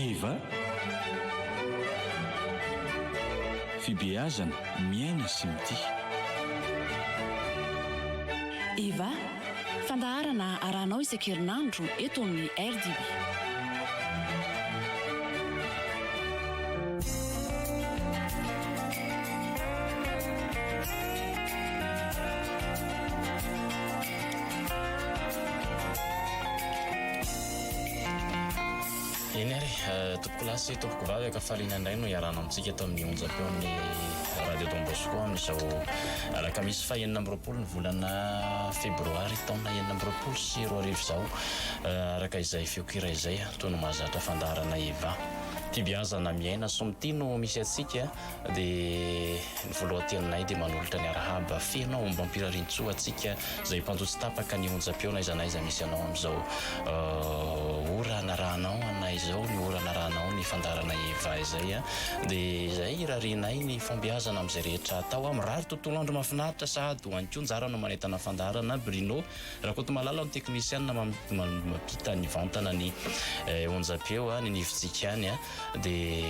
Eva fibeazana miaina sy mitia. Eva fandaharana arahanao isan-kerinandro eto amin'ny RDB. Eny ary tompoko lasy tompoko vavy akafaliana indray no iarana amintsika eto amin'ny onjapeo amin'ny radio Don Bosco amin'izao alakamisy fa 9 ny volana febroary taona 9 sy 20 izao araka izay fiokira izay toy no mahazatra fandaharana Eva fibeazana miaina somity no misy atsika dia ny voalohan-teninay dia manolotra ny arahaba feno omba ampirarintsoa atsika izay mpanjotsy tapaka ny onjam-peona iza naiza misy anao amin'izao ora narahanao anay izao ny ora narahanao ny fandaharana Eva izay dia izay irarinay ny fombiazana amin'izay rehetra atao mirary tontolo andro mahafinaritra sady ho anko njara no manentana fandaharana Bruno raha koa malala ny teknisiana mampita ny vantana ny onjam-peo ny nivitsika any dia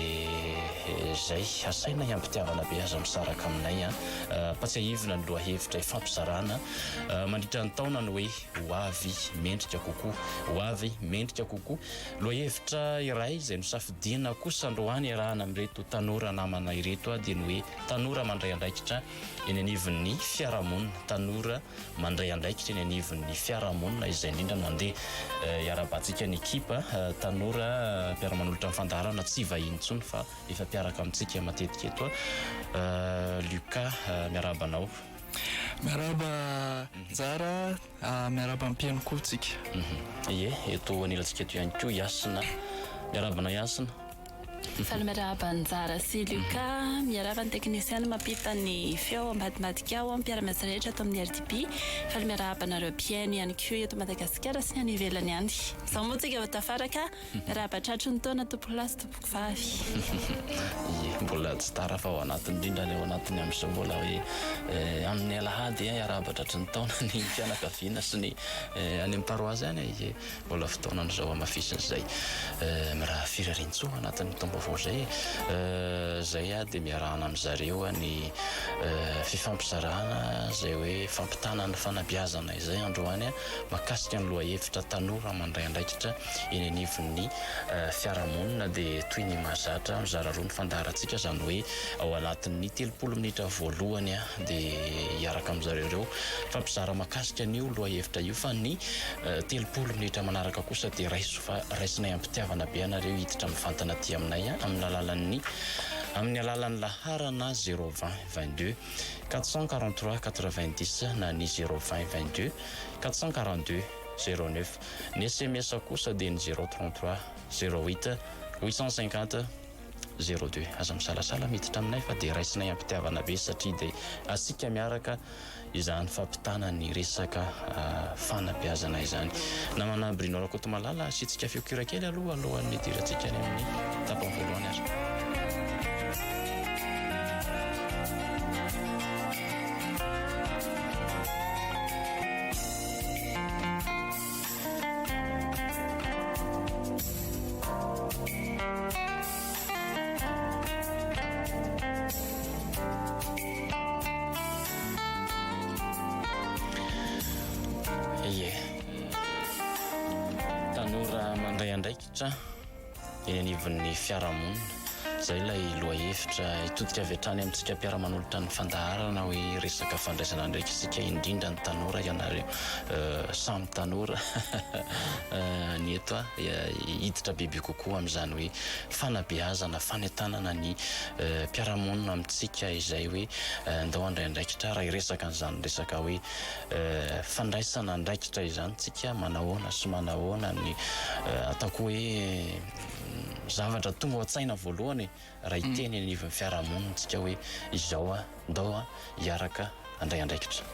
izay asaina hiampitiavana be aza misaraka aminay patsiahivina ny lohahevitra ifampizarana mandritra ny taona ny hoe hoavy mendrika kokoa hoavy mendrika kokoa lohahevitra iray izay nosafidiana kosa androany iarahana amin'ireto tanora namana ireto dia ny hoe tanora mandray andraikitra eny anivon'ny fiarahamonina tanora mandray andraikitra eny anivon'ny fiarahamonina izay indrindra mandeha iarabantsika ny ekipa tanora mpiara-manolotra amin'ny fandaharana tsy vahiny intsony fa efa mpiaraka amintsika matetika eto Lucas miarabanao miaraba tsara miaraba ampiany koa tsika ie eto anilantsika eto ihany koa Yasina miarabana Yasina Falmeraba Nzara sy Lucas miaraba ny teknisiana mampita ny feo ambadimadika ao mpiara-miasa rehetra ato amin'ny RDB falmeraba nareo mpiainy ihany koa eto Madagasikara sy any ivelany any izao moa tsika tafaraka miaraba tratro ny taona tompoko lasy tompoko vavy mbola tsy tara fa ao anatiny indrindra ny ao anatiny amin'izao mbola hoe amin'ny alahady iaraba tratry ny taona ny mpianakaviana sy ny any amin'ny paroazy any mbola fotoanan'izao amafisin'izay miraha firarintsoa anatin'ny tombavao zay dia miarahana amin'zareo ny fifampizarana zay hoe fampitana ny fanabiazana izay androany makasika ny lohahevitra tanora mandray andraikitra eny anivon'ny fiarahamonina dia toy ny mahazatra mizara roa ny fandaharantsika izany hoe ao anatin'ny 30 minitra voalohany dia hiaraka amin'zareo fampizara makasika n'io lohahevitra io fa ny 30 minitra manaraka kosa dia raisinay ampitiavana be anareo hiditra mivantana ty aminay amin'ny alalan'ny laharana 020 22 443 90 na ny 020 22 442 09 ny SMS kosa dia ny 033 08 850 02 aza misalasala miditra aminay fa dia raisinay ampitiavana be satria dia asika miaraka izany fampitana ny resaka fanabiazana izany namana Bruno rakoto malala asitsika fiokira kely alohan'ny diratsika any amin'ny tapany voalohany azy tanora mandray andraikitra eny anivon'ny fiarahamonina zay ilay lohahevitra itodika avy hatrany amintsika mpiara-manolotra ny fandaharana hoe resaka fandraisana ndraiky isika indrindra ny tanora ianareo samy tanora ny eto hiditra bebe kokoa amin'izany hoe fanabeazana fanentanana ny mpiara-monina amintsika izay hoe andao andray andraikitra raha iresaka an'izany resaka hoe fandraisana andraikitra izany tsika manahoana sy manahoana ny ataoko hoe zavatra tonga ao an-tsaina voalohany raha iteny anivon'ny fiarahamonina tsika hoe izao ndao hiaraka andray andraikitra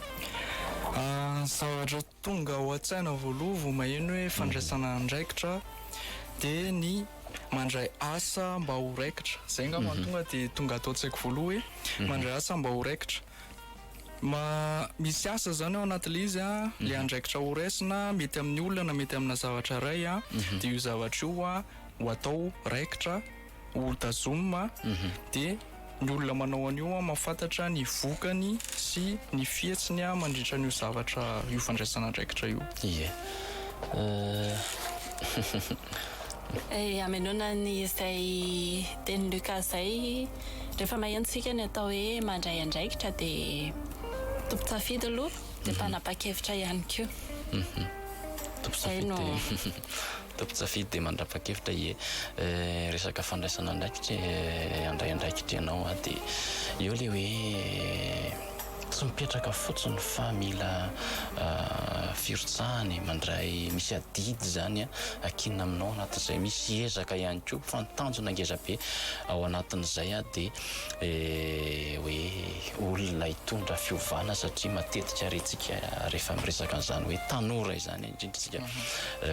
zavatra tonga ao an-tsaina voaloha vao maheno hoe fandraisana andraikitra dia ny mandray asa mba ho raikitra zay nga mahatonga dia tonga atao an-tsaiko voaloha hoe mandray asa mba ho raikitra misy asa zany ao anatin'ilay izy le andraikitra ho raisina mety amin'ny olona na mety amina zavatra ray dia io zavatra io ho atao raikitra ho tazomina dia ny olona manao an'io mahafantatra ny vokany sy ny fietsiny mandritra n'io zavatra io fandraisana andraikitra io. Ie. Hamelona ny izay teny Lucas zay rehefa mahentsika ny atao hoe mandray andraikitra dia tompo-tsafidy aloha dia mpanapa-kevitra ihany koa. Tompo-tsafidy dia mandrapa-kevitra resaka fandraisana andraikitra andray andraikitra ianao dia eo le hoe tsy mipetraka fotsiny fa mila firotsahany mandray misy adidy zany akinina aminao anatin'izay misy ezaka ihany koa fantanjona ngeza be ao anatin'izay dia hoe olona hitondra fiovana satria matetika rentsika rehefa miresaka an'izany hoe tanora izany indrindratsika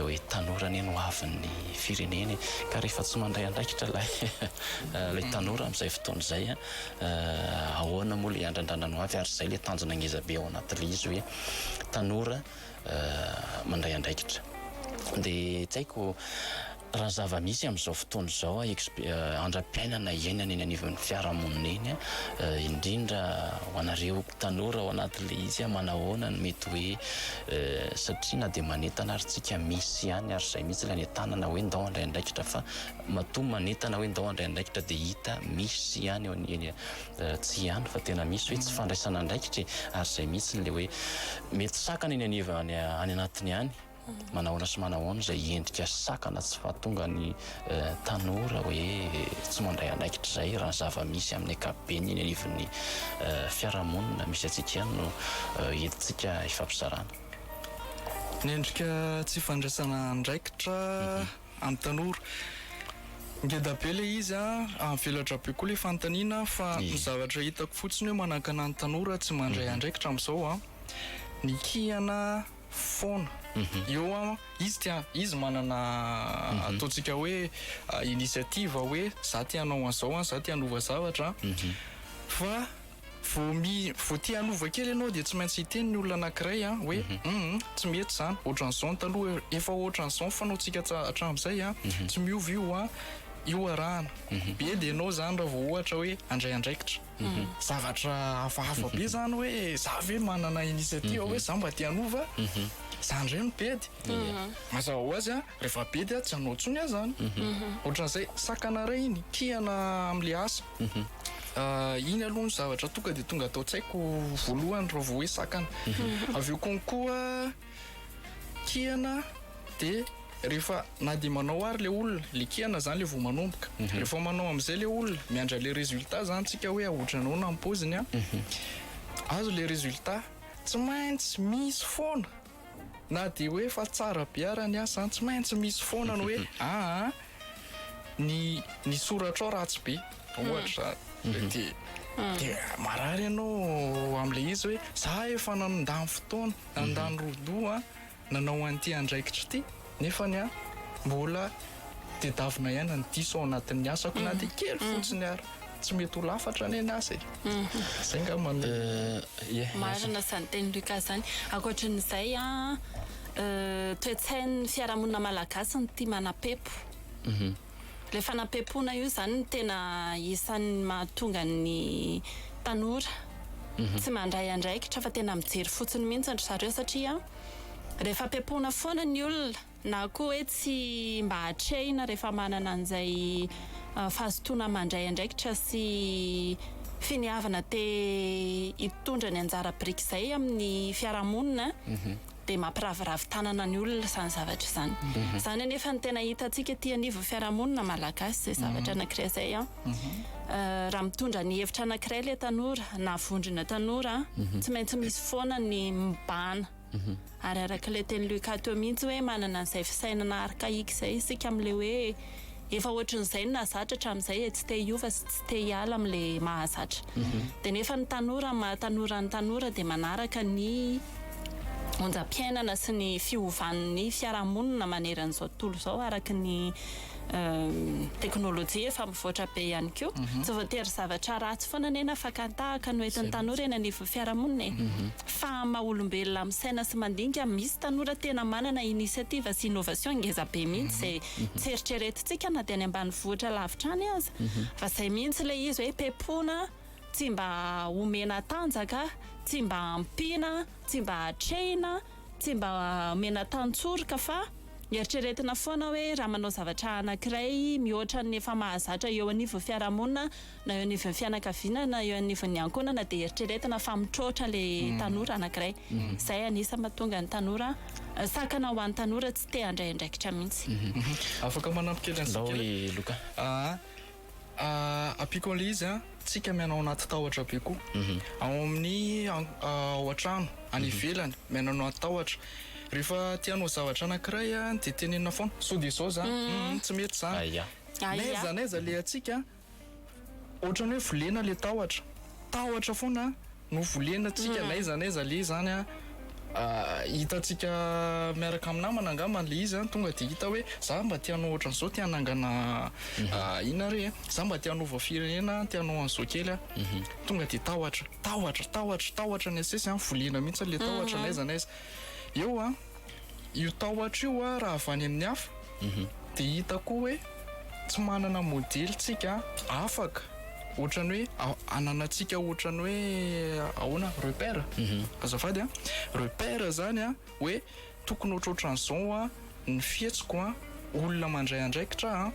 hoe tanora ny no avin'ny fireneny ka rehefa tsy mandray andraikitra lay tanora amin'izay fotoana izay ahoana moa le andrandrana ho avy ary zay le tanjona ngeza be ao anatin'le izy hoe tanora mandray andraikitra dia tsy haiko raha zava-misy amin'izao fotoana izao andram-piainana iainana eny anivon'ny fiarahamonina eny indrindra ho anareo tanora ao anatin'le izy manahoana ny mety hoe satria na dia manentana ary tsika misy ihany ary izay mihitsy ilay ny tanana hoe ndao andray andraikitra fa matoa manentana hoe ndao andray andraikitra dia hita misy ihany eny tsy ihany fa tena misy hoe tsy fandraisana andraikitra ary izay mihitsy le hoe mety sakana eny aniva any anatiny ihany manahoana sy manahoana izay endrika sakana tsy fahatonga ny tanora hoe tsy mandray andraikitra izay raha zava-misy amin'ny ankapobeny eny anivon'ny fiarahamonina misy atsika ihany no entintsika ifampizarana. Ny endrika tsy fandraisana andraikitra amin'ny tanora ngeda be le izy amin'ny velatra be koa le fanontaniana fa ny zavatra hitako fotsiny hoe manakana ny tanora tsy mandray andraikitra amin'izao ny kihana foana eo izy manana ataontsika hoe initiative hoe za ty hanao an'izao za ty hanova zavatra fa vao tia hanova kely ianao dia tsy maintsy hiteny ny olona anankiray hoe tsy mety zany ohatran'izao taloha efa ohatran'izao fanaontsika hatramin'izay tsy miova io arahana be dia ianao zany raha vao ohatra hoe andray andraikitra zavatra hafahafa be zany hoe za ve manana initiative hoe za mba tia hanova zany reny bedy mazava ho azy rehefa bedy tsy hanao ntsony zany ohatran'izay sakana ray iny kihana amin'le asa iny aloha ny zavatra tonga dia tonga atao tsaiko voalohany raha vao hoe sakana avy eo konkoa kihana dia rehefa na dia manao ary le olona le kihana zany le vao manomboka rehefa manao amin'izay le olona miandra le résultat zany tsika hoe ahotranao na ampoziny azo le résultat tsy maintsy misy foana na dia hoe fa tsara be arany asa zany tsy maintsy misy foana ny hoe ny soratra ao ratsy be ohatra dia marary ianao amin'le izy hoe za efa nandany fotoana nandany rodoa nanao an'ity andraikitra ity nefa ny mbola tedavina ihany ny diso ao anatin'ny asako na dia kely fotsiny ary tsy mety ho lafatra ny asa zay nga marina zany teny Lucas zany ankoatran'izay toe-tsain'ny fiarahamonina malagasy ny tia manam-pepo le fanam-pepona io zany ny tena isan'ny mahatonga ny tanora tsy mandray andraikitra fa tena mijery fotsiny mihitsy andry zareo satria rehefa pepona foana ny olona na koa hoe tsy mba hatrehina rehefa manana an'izay fahazotoana mandray andraikitra sy finiavana te hitondra ny anjara biriky izay amin'ny fiarahamonina dia mampiraviravy tanana ny olona izany zavatra izany izany anefa ny tena hitantsika ty anivo fiarahamonina malagasy zay zavatra anankiray izay raha mitondra ny hevitra anankiray le tanora na vondrona tanora tsy maintsy misy foana ny mibana ary arak'ilay teny Lucas teo mihitsy hoe manana an'izay fisainana arkaika izay isika amin'le hoe efa ohatran'izay no nahazatra hatramin'izay tsy te hiova sy tsy te hiala amin'le mahazatra dia nefa ny tanora mahatanora ny tanora dia manaraka ny onjam-piainana sy ny fiovan'ny fiarahamonina maneran'izao tontolo izao araka ny teknôlôjia efa mivoatra be ihany koa tsy voatery zavatra ratsy foana nena fakatahaka no entin'ny tanora eny anivon'ny fiarahamonina fa maha-olombelona amin'ny saina sy mandinika misy tanora tena manana initiative sy innovation ngeza be mihitsy zay tsy eritreretintsika na dia any ambanivohitra lavitrany aza fa zay mihitsy ilay izy hoe pepona tsy mba omena tanjaka tsy mba ampiana tsy mba atrehina tsy mba omena tantsoroka fa eritreretina foana hoe raha manao zavatra anankiray mihoatra ny efa mahazatra eo anivon'ny fiarahamonina na eo anivon'ny fianakaviana na eo anivon'ny ankonana dia eritreretina fa mitroatra le tanora anankiray zay anisa mahatonga ny tanora sakana ho an'ny tanora tsy te handray andraikitra mihitsy afaka manampy kely an'izay Loka apiko an'le izy tsika mianao anaty tahotra be koa ao amin'ny ao an-trano any ivelany mianao anaty tahotra rehefa tianao zavatra anankiray dia tenenina foana so dia zao za tsy mety zany naiza le atsika ohatrany hoe volena le tahotra foana no volena tsika naiza le zany hitatsika miaraka amin'ny namana angambany le izy tonga dia hita hoe za mba tianao ohatran'izao tianangana ina re za mba tianao vafirenena tianao an'izao kely tonga dia tahotra ny asesy volena mihitsy le tahotra naiza eo io tahotra io raha avy any amin'ny hafa dia hita koa hoe tsy manana modely tsika afaka ohatrany hoe ananatsika ohatrany hoe ahoana repère azafady repère zany hoe tokony ohatrohatran'izao ny fietsiko olona mandray andraikitra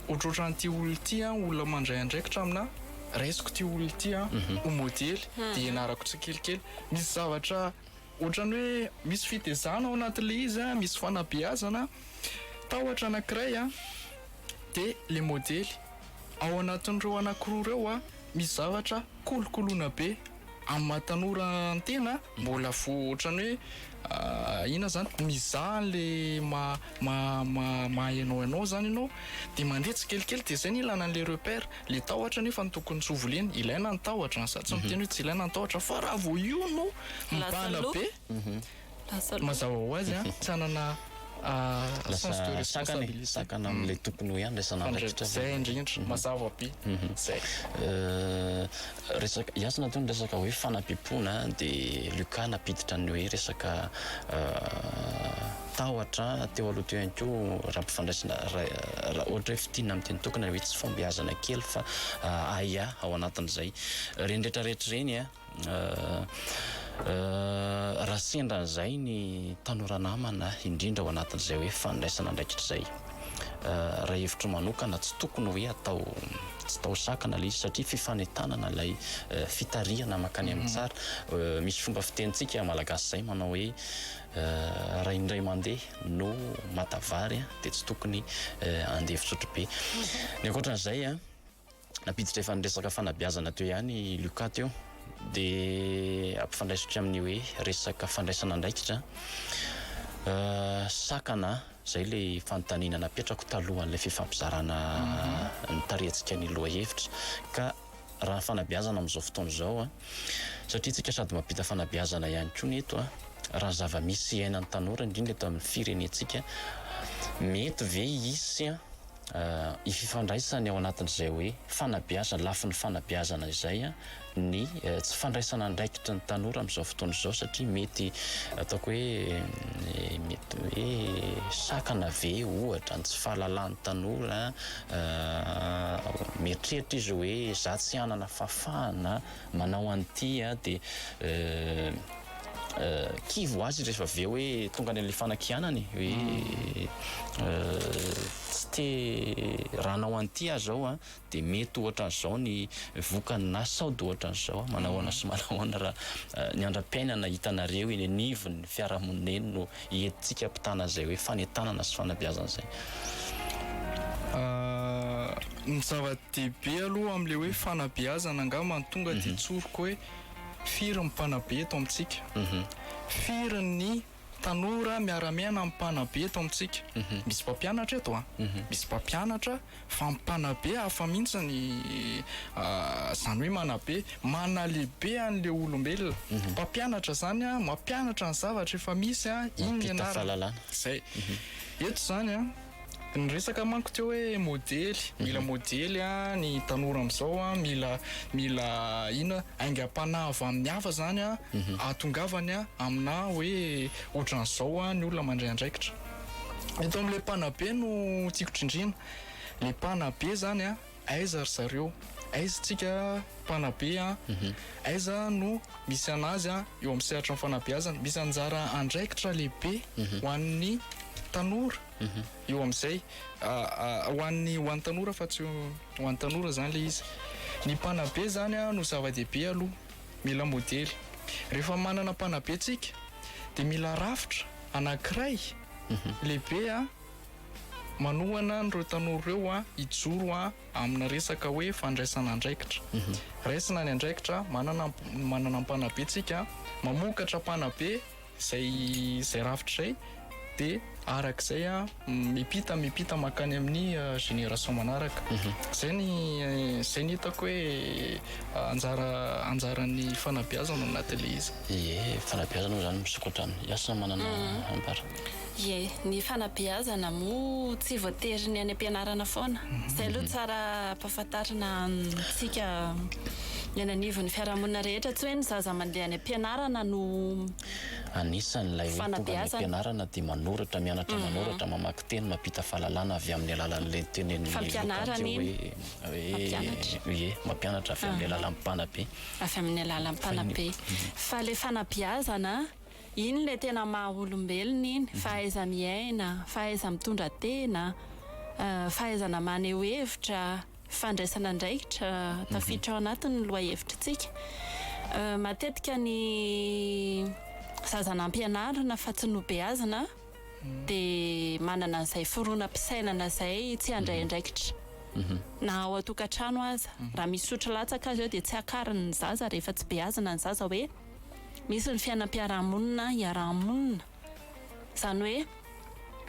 ohatrohatran'ity olona ity olona mandray andraikitra amina raisiko ty olona ity ho modely dia ianarako tsikelikely misy zavatra ohatrany hoe misy fitezana ao anatin'le izy misy fanabeazana tahotra anankiray dia le modely ao anatin'ireo anankiroa ireo misy zavatra kolokoloana be amin'ny mahatanora antena mbola ohatrany hoe ina zany mizaha le mahaenao zany ianao dia mandeha tsikelikely dia zay ny ilana an'le repère le tahotra nefa ny tokony tsy hovolena ilaina ny tahotra sa tsy miteny hoe tsy ilaina ny tahotra fa raha vo io no mibana be mazava ho azy tsy hanana sens de responsabilité sakana amin'ilay tokony ho andraisana andraikitra zay indrindra mazava be zay resaka iasina toy ny resaka hoe fanampiampona dia Luka napiditra ny hoe resaka tahotra teo aloha teo ihany koa raha mpifandraisana ohatra hoe fitina amin'ny teny tokana hoe tsy fombiazana kely fa ao anatin'izay reny rehetrarehetra reny raha sendran'izay ny tanora namana indrindra ao anatin'izay hoe fandraisana andraikitra izay raha hevitro manokana tsy tokony hoe tsy tao sakana le izy satria fifanentanana ilay fitarihana makany amin'ny tsara misy fomba fitenitsika malagasy izay manao hoe raha indray mandeha no matavary dia tsy tokony andevitsotra be ny ankoatran'izay napiditra efa nyresaka fanabeazana teo ihany Luka teo dia ampifandraisitra amin'ny hoe resaka fandraisana andraikitra sakana zay le fanontaniana napetrako talohan'ilay fifampizarana ny tarentsika ny loha hevitra ka raha fanabeazana amin'izao fotoana izao satria tsika sady mampita fanabeazana ihany koa ny eto raha zava-misy iainan'ny tanora indrindra eto amin'ny firenentsika mety ve isy ififandraisany ao anatin'izay hoe fanabeazana lafi ny fanabeazana izay ny tsy fandraisana andraikitra ny tanora amin'izao fotoana izao satria mety ataoko hoe mety hoe sakana ve ohatra ny tsy fahalalàn'ny tanora mieritreritra izy hoe za tsy anana fafana manao an'ity dia kivo azy rehefa aveo hoe tonga any an'ilay fanakianany hoe tsy te raha anao an'ity azy zao dia mety ohatran'izao ny vokany na saody ohatran'izao manahoana sy manahoana raha ny andram-piainana hitanareo eny anivon'ny fiarahamonina eny no entintsika mpitana izay hoe fanentanana sy fanabeazana izay ny zava-dehibe aloha amin'le hoe fanabeazana angambany tonga dia tsoroko hoe firy ny mpanabe eto amintsika firy ny tanora miara-miaina amin'ny mpanabe eto amintsika misy mpampianatra eto misy mpampianatra fa mpanabe hafa mihitsy ny zany hoe manabe manalehibe an'le olombelona mpampianatra zany mampianatra ny zavatra efa misy iny ianarana zay eto zany ny resaka manko teo hoe modely mila modely a ny tanora amin'izao a mila ina aingam-panava amin'ny hafa zany a atongavany a amina hoe ohatran'izao a ny olona mandray andraikitra. Eto amin'ilay mpanabe no tiako trindrina. Le mpanabe zany a aiza ry zareo, aiza tsika mpanabe a, aiza no misy anazy a eo amin'ny sehatra ny fanabeazana, misy anjara andraikitra lehibe ho an'ny tanora eo amin'izay ho an'ny tanora fa tsy ho an'ny tanora zany le izy. Ny mpanabe zany a no zava-dehibe aloha, mila modely. Rehefa manana mpanabe tsika dia mila rafitra anankiray lehibe a manohana nyreo tanora ireo a hijoro a amina resaka hoe fandraisana andraikitra. Raisina ny andraikitra, manana mpanabe tsika, mamokatra mpanabe zay rafitra zay, dia arak'izay a mipita makany amin'ny génération manaraka. Zay ny hitako hoe anjaran'ny fanabeazana anatin'le izy. Fanabeazana zany misokatra aminy asa manana ambara. Ny fanabeazana moa tsy voatery ny any am-pianarana foana. Zay aloha tsara mpahafantarana antsika ny ananivon'ny fiarahamonina rehetra, tsy hoe ny zaza mandeha any am-pianarana no anisan'ilay hoe tonga any am-pianarana dia manoratra, mianatra manoratra, mamaky teny, mampita fahalalana avy amin'ny alalan'ilay tenen'ny mampianatra avy amin'ny alalan'ny mpanabe. Avy amin'ny alalan'ny mpanabe. Fa le fanabeazana iny le tena maha-olombelona iny, fahaiza miaina, fahaiza mitondra tena, fahaizana maneho hevitra, fandraisana andraikitra tafiditra ao anatin'ny loha hevitritsika. Matetika ny zazana am-pianarana fa tsy nobeazana dia manana an'izay foronam-pisainana izay tsy handray andraikitra. Na ao atokantrano aza, raha misy sotra latsaka azy eo dia tsy akariny ny zaza rehefa tsy beazana ny zaza hoe misy ny fiainam-piarahamonina, iarahamonina. Izany hoe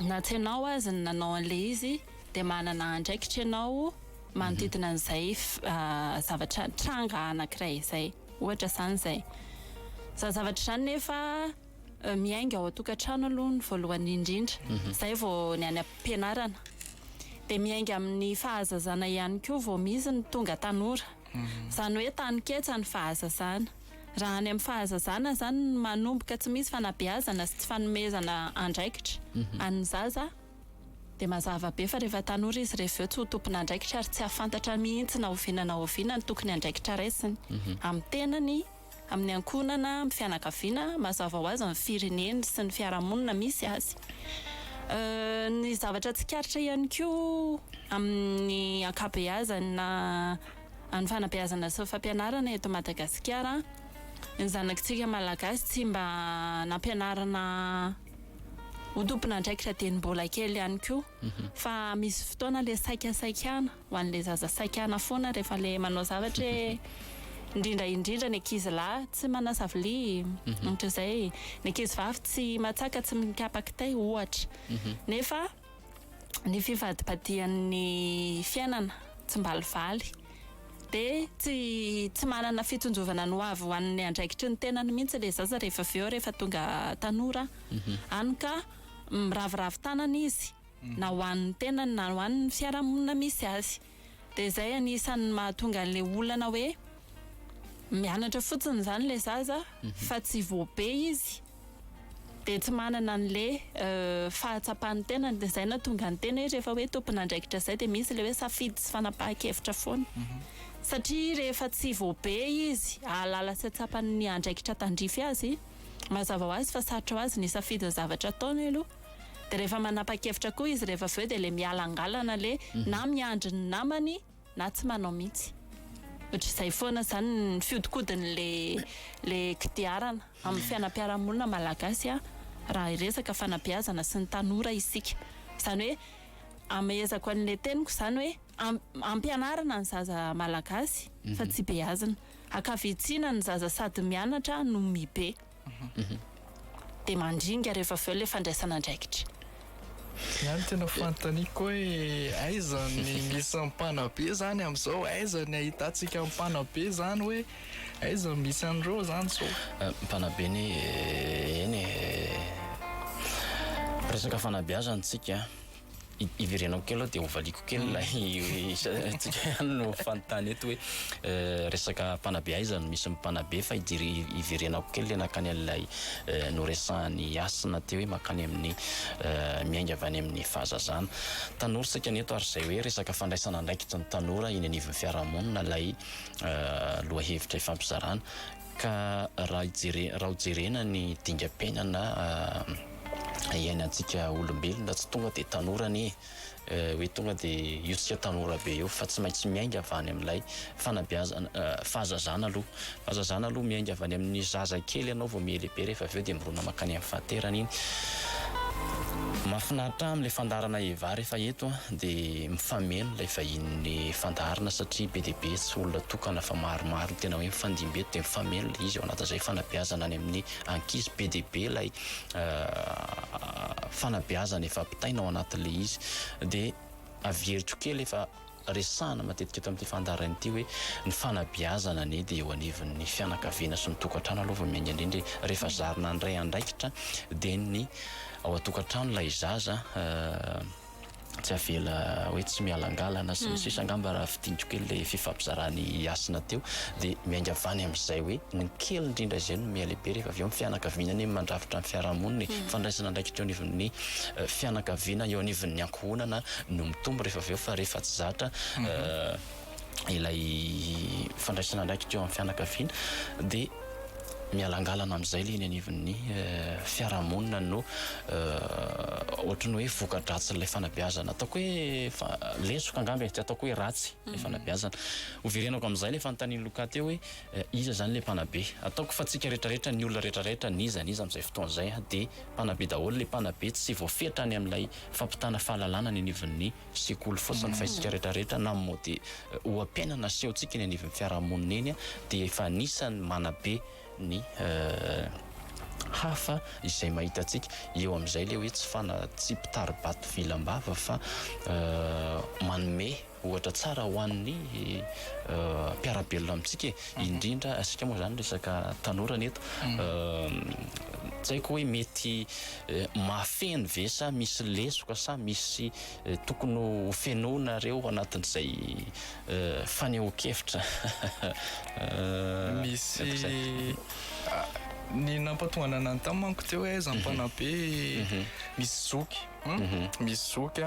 na tsy ianao azy ny nanao an'ilay izy dia manana andraikitra ianao manodidina an'izay zavatra tranga anankiray izay, ohatra izany izay. Zavatra izany nefa miainga ao atokantrano aloha ny voalohany indrindra, izay vao ny any am-pianarana. Dia miainga amin'ny fahazazana ihany koa vao misy ny tonga tanora. Izany hoe taniketsa ny fahazazana. Raha any amin'ny fahazazana zany manomboka tsy misy fanabeazana sy tsy fanomezana andraikitra an'ny zaza, dia mazava be fa rehefa tanora izy rehefa eo tsy ho tompona andraikitra ary tsy hafantatra mihitsy na oviana ny tokony andraikitra raisiny amin'ny tenany, amin'ny ankonana, amin'ny fianakaviana, mazava ho azy amin'ny fireneny sy ny fiarahamonina misy azy. Ny zavatra tsikaritra ihany koa amin'ny ankabeazana amin'ny fanabeazana sy fampianarana eto Madagasikara, ny zanakitsika malagasy tsy mba nampianarana ho tompona andraikitra dia ny mbola kely ihany koa, fa misy fotoana le saikana ho an'le zaza saikana foana rehefa le manao zavatra hoe indrindra ny ankizy lahy tsy manasa vilia, ohatra izay, ny ankizy vavy tsy matsaka, tsy mikapa kitay ohatra. Nefa ny fivadibadian'ny fiainana tsy mbalivaly dia tsy manana fitonjovana no avy ho an'ny andraikitry ny tenany mihitsy le zaza rehefa avy eo rehefa tonga tanora, hany ka miraviravy tanana izy na ho an'ny tenany na ho an'ny fiarahamonina misy azy. Dia izay anisan'ny mahatonga an'le olana hoe mianatra fotsiny zany le zaza fa tsy voabe izy dia tsy manana an'le fahatsapahany tenany. Dia izay nahatonga ny tena rehefa hoe tompona andraikitra izay dia misy le hoe safidy sy fanapahan-kevitra foana. Satria rehefa tsy voabe izy ahalala sy atsapan'ny andraikitra tandrify azy, mazava ho azy fa sarotra ho azy ny safidy ny zavatra ataony aloha. Dia rehefa manapa-kevitra koa izy rehefa avy eo dia le mialangalana le na miandry ny namany na tsy manao mihitsy. Ohatra izay foana zany ny fiodikodin'le kodiarana amin'ny fiainam-piarahamonina malagasy raha resaka fanabeazana sy ny tanora isika. Izany hoe amehezako an'ilay teniko izany hoe ampianarana ny zaza malagasy fa tsy beazina, akavitsiana ny zaza sady mianatra no mibe, dia mandringa rehefa avy eo le fandraisana andraikitra. Ihany tena fanontaniako hoe aiza ny misy mpanabe zany amin'izao, aiza ny ahitantsika mpanabe zany hoe aiza misy an'ireo zany zao. Mpanabe ny eny resaka fanabeazana tsika ivirenao kely aloha dia hovaliko kely lay tsika no fanontany eto hoe resaka mpanabeaizana misy mpanabe fa ivirenako kely le nakany an'ilay noresahany asina teo hoe makany amin'ny miainga avy any amin'ny fahazazana tanora sika neto ary zay hoe resaka fandraisana andraikitra ny tanora iny anivon'ny fiarahamonina lay lohahevitra ifampizarana ka raha hojerena ny dingam-piainana iainantsika olombelona tsy tonga dia tanora ny hoe tonga dia io tsika tanora be eo fa tsy maintsy miainga avy any amin'ilay fahazazana aloha miainga avy any amin'ny zaza kely ianao vao mielehibe rehefa avy eo dia mirona makany amin'ny fahaterana iny mahafinaritra amin'ilay fandarana eva rehefa eto dia mifameno ilay vahin'ny fandarana satria be dia be tsy olona tokana fa maromaro tena hoe mifandimbeto dia mifameno ilay izy ao anatin'izay fanabeazana any amin'ny ankizy be dia be ilay fanabeazana efa ampitaina ao anatin'ilay izy dia averitro kely efa resahana matetika eto amin'ity fandarana ity hoe ny fanabeazana anie dia eo anivon'ny fianakaviana sy ny tokantrano aloha vao miainga indrindra rehefa zarina andray andraikitra dia ny ao atokantrano ilay zaza tsy avela hoe tsy mialangalana sy sisa angamba raha fitindro kely le fifampizarany asina teo dia miainga avany amin'izay hoe ny kely indrindra izay no mialehibe rehefa avy eo amin'ny fianakaviana ny mandrafitra ny fiarahamonina fandraisana andraikitra eo anivon'ny fianakaviana eo anivon'ny ankohonana no mitombo rehefa avy eo fa rehefa tsy zatra ilay fandraisana andraikitra eo amin'ny fianakaviana dia mialangalana amin'izay le ny anivon'ny fiarahamonina no ohatrany hoe voka-dratsy ilay fanabeazana ataoko hoe lesoka angamba tsy ataoko hoe ratsy ilay fanabeazana hoverenako amin'izay le fanontaniany loka teo hoe iza zany le mpanabe ataoko fa tsika rehetrarehetra ny olona rehetrarehetra niza amin'izay fotoan'izay dia mpanabe daholo le mpanabe tsy voafetra any amin'ilay fampitana fahalalana ny anivon'ny sekoly fotsiny fa isika rehetrarehetra na mody ho-ampiainana sehontsika ny anivon'ny fiarahamonina eny dia efa anisany manabe ny hafa izay mahitatsika eo amin'izay le hoe tsy mpitaribato vilam-bava fa manome ohatra tsara ho an'ny mpiarabelona amintsika indrindra asika moa zany resaka tanora neto tsy haiko hoe mety mahafeny ve sa misy lesoka sa misy tokony ho fenoana anatin'izay fanehoan-kevitra misy ny nampatonga anany tamanko teo hoe zampanabe misy zoky misy zoky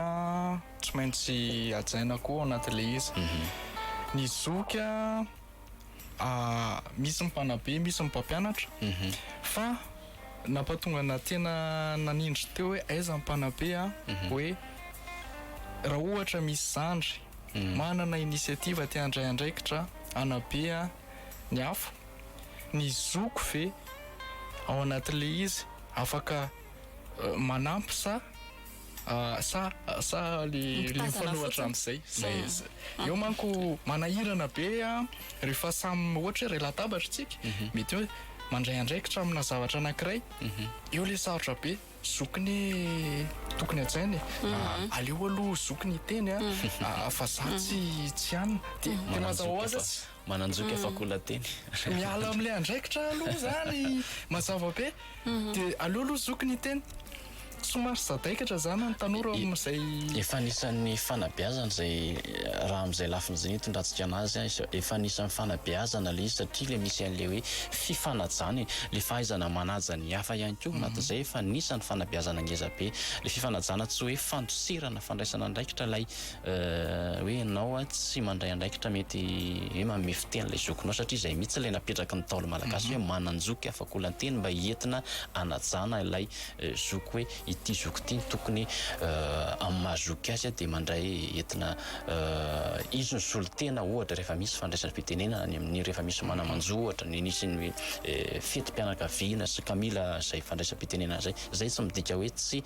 tsy maintsy ajaina koa anatin'ilay izy ny zoky misy mpanabe misy mpampianatra fa nampatonga na tena nanindry teo hoe aiza mpanabe hoe raha ohatra misy zandry manana inisiativa te handray andraikitra anabe ny afo ny zoko ve ao anatin'ilay izy afaka manampy sa le mifanohatra amin'izay eo manko manahirana be rehefa samy ohatra hoe ray latabatra tsika mety hoe mandray andraikitra amina zavatra anankiray eo le sarotra be zokony tokony ajainy aleo aloha zokony teny fa za tsy anina dia mazava azy mananjoky afakola teny miala amin'ilay andraikitra aloha zany mazava be dia aleo aloha zokony teny somary zadaikatra zany ny tanora amin'izay efa anisan'ny fanabeazana zay raha amin'izay lafin'izay nitondratsika anazy efa anisan'ny fanabeazana le izy satria le misy an'le hoe fifanajany le fahaizana manaja ny hafa ihany koa anatin'izay efa anisan'ny fanabeazana ngeza be le fifanajana tsy hoe fandosirana fandraisana andraikitra lay hoe ianao tsy mandray andraikitra mety hoe manome fiteny lay zokinao satria izay mihitsy ilay napetraka ny taolo malagasy hoe mananjoky afakolanteny mba entina anajana ilay zoko hoe ity zoko ity tokony amin'ny mahazoky azy dia mandray entina izy ny solotena ohatra rehefa misy fandraisam-pitenenana any amin'ny rehefa misy manamanjo ohatra ny nisy fetim-pianakaviana sy kamila zay fandraisam-pitenenana zay tsy midika hoe tsy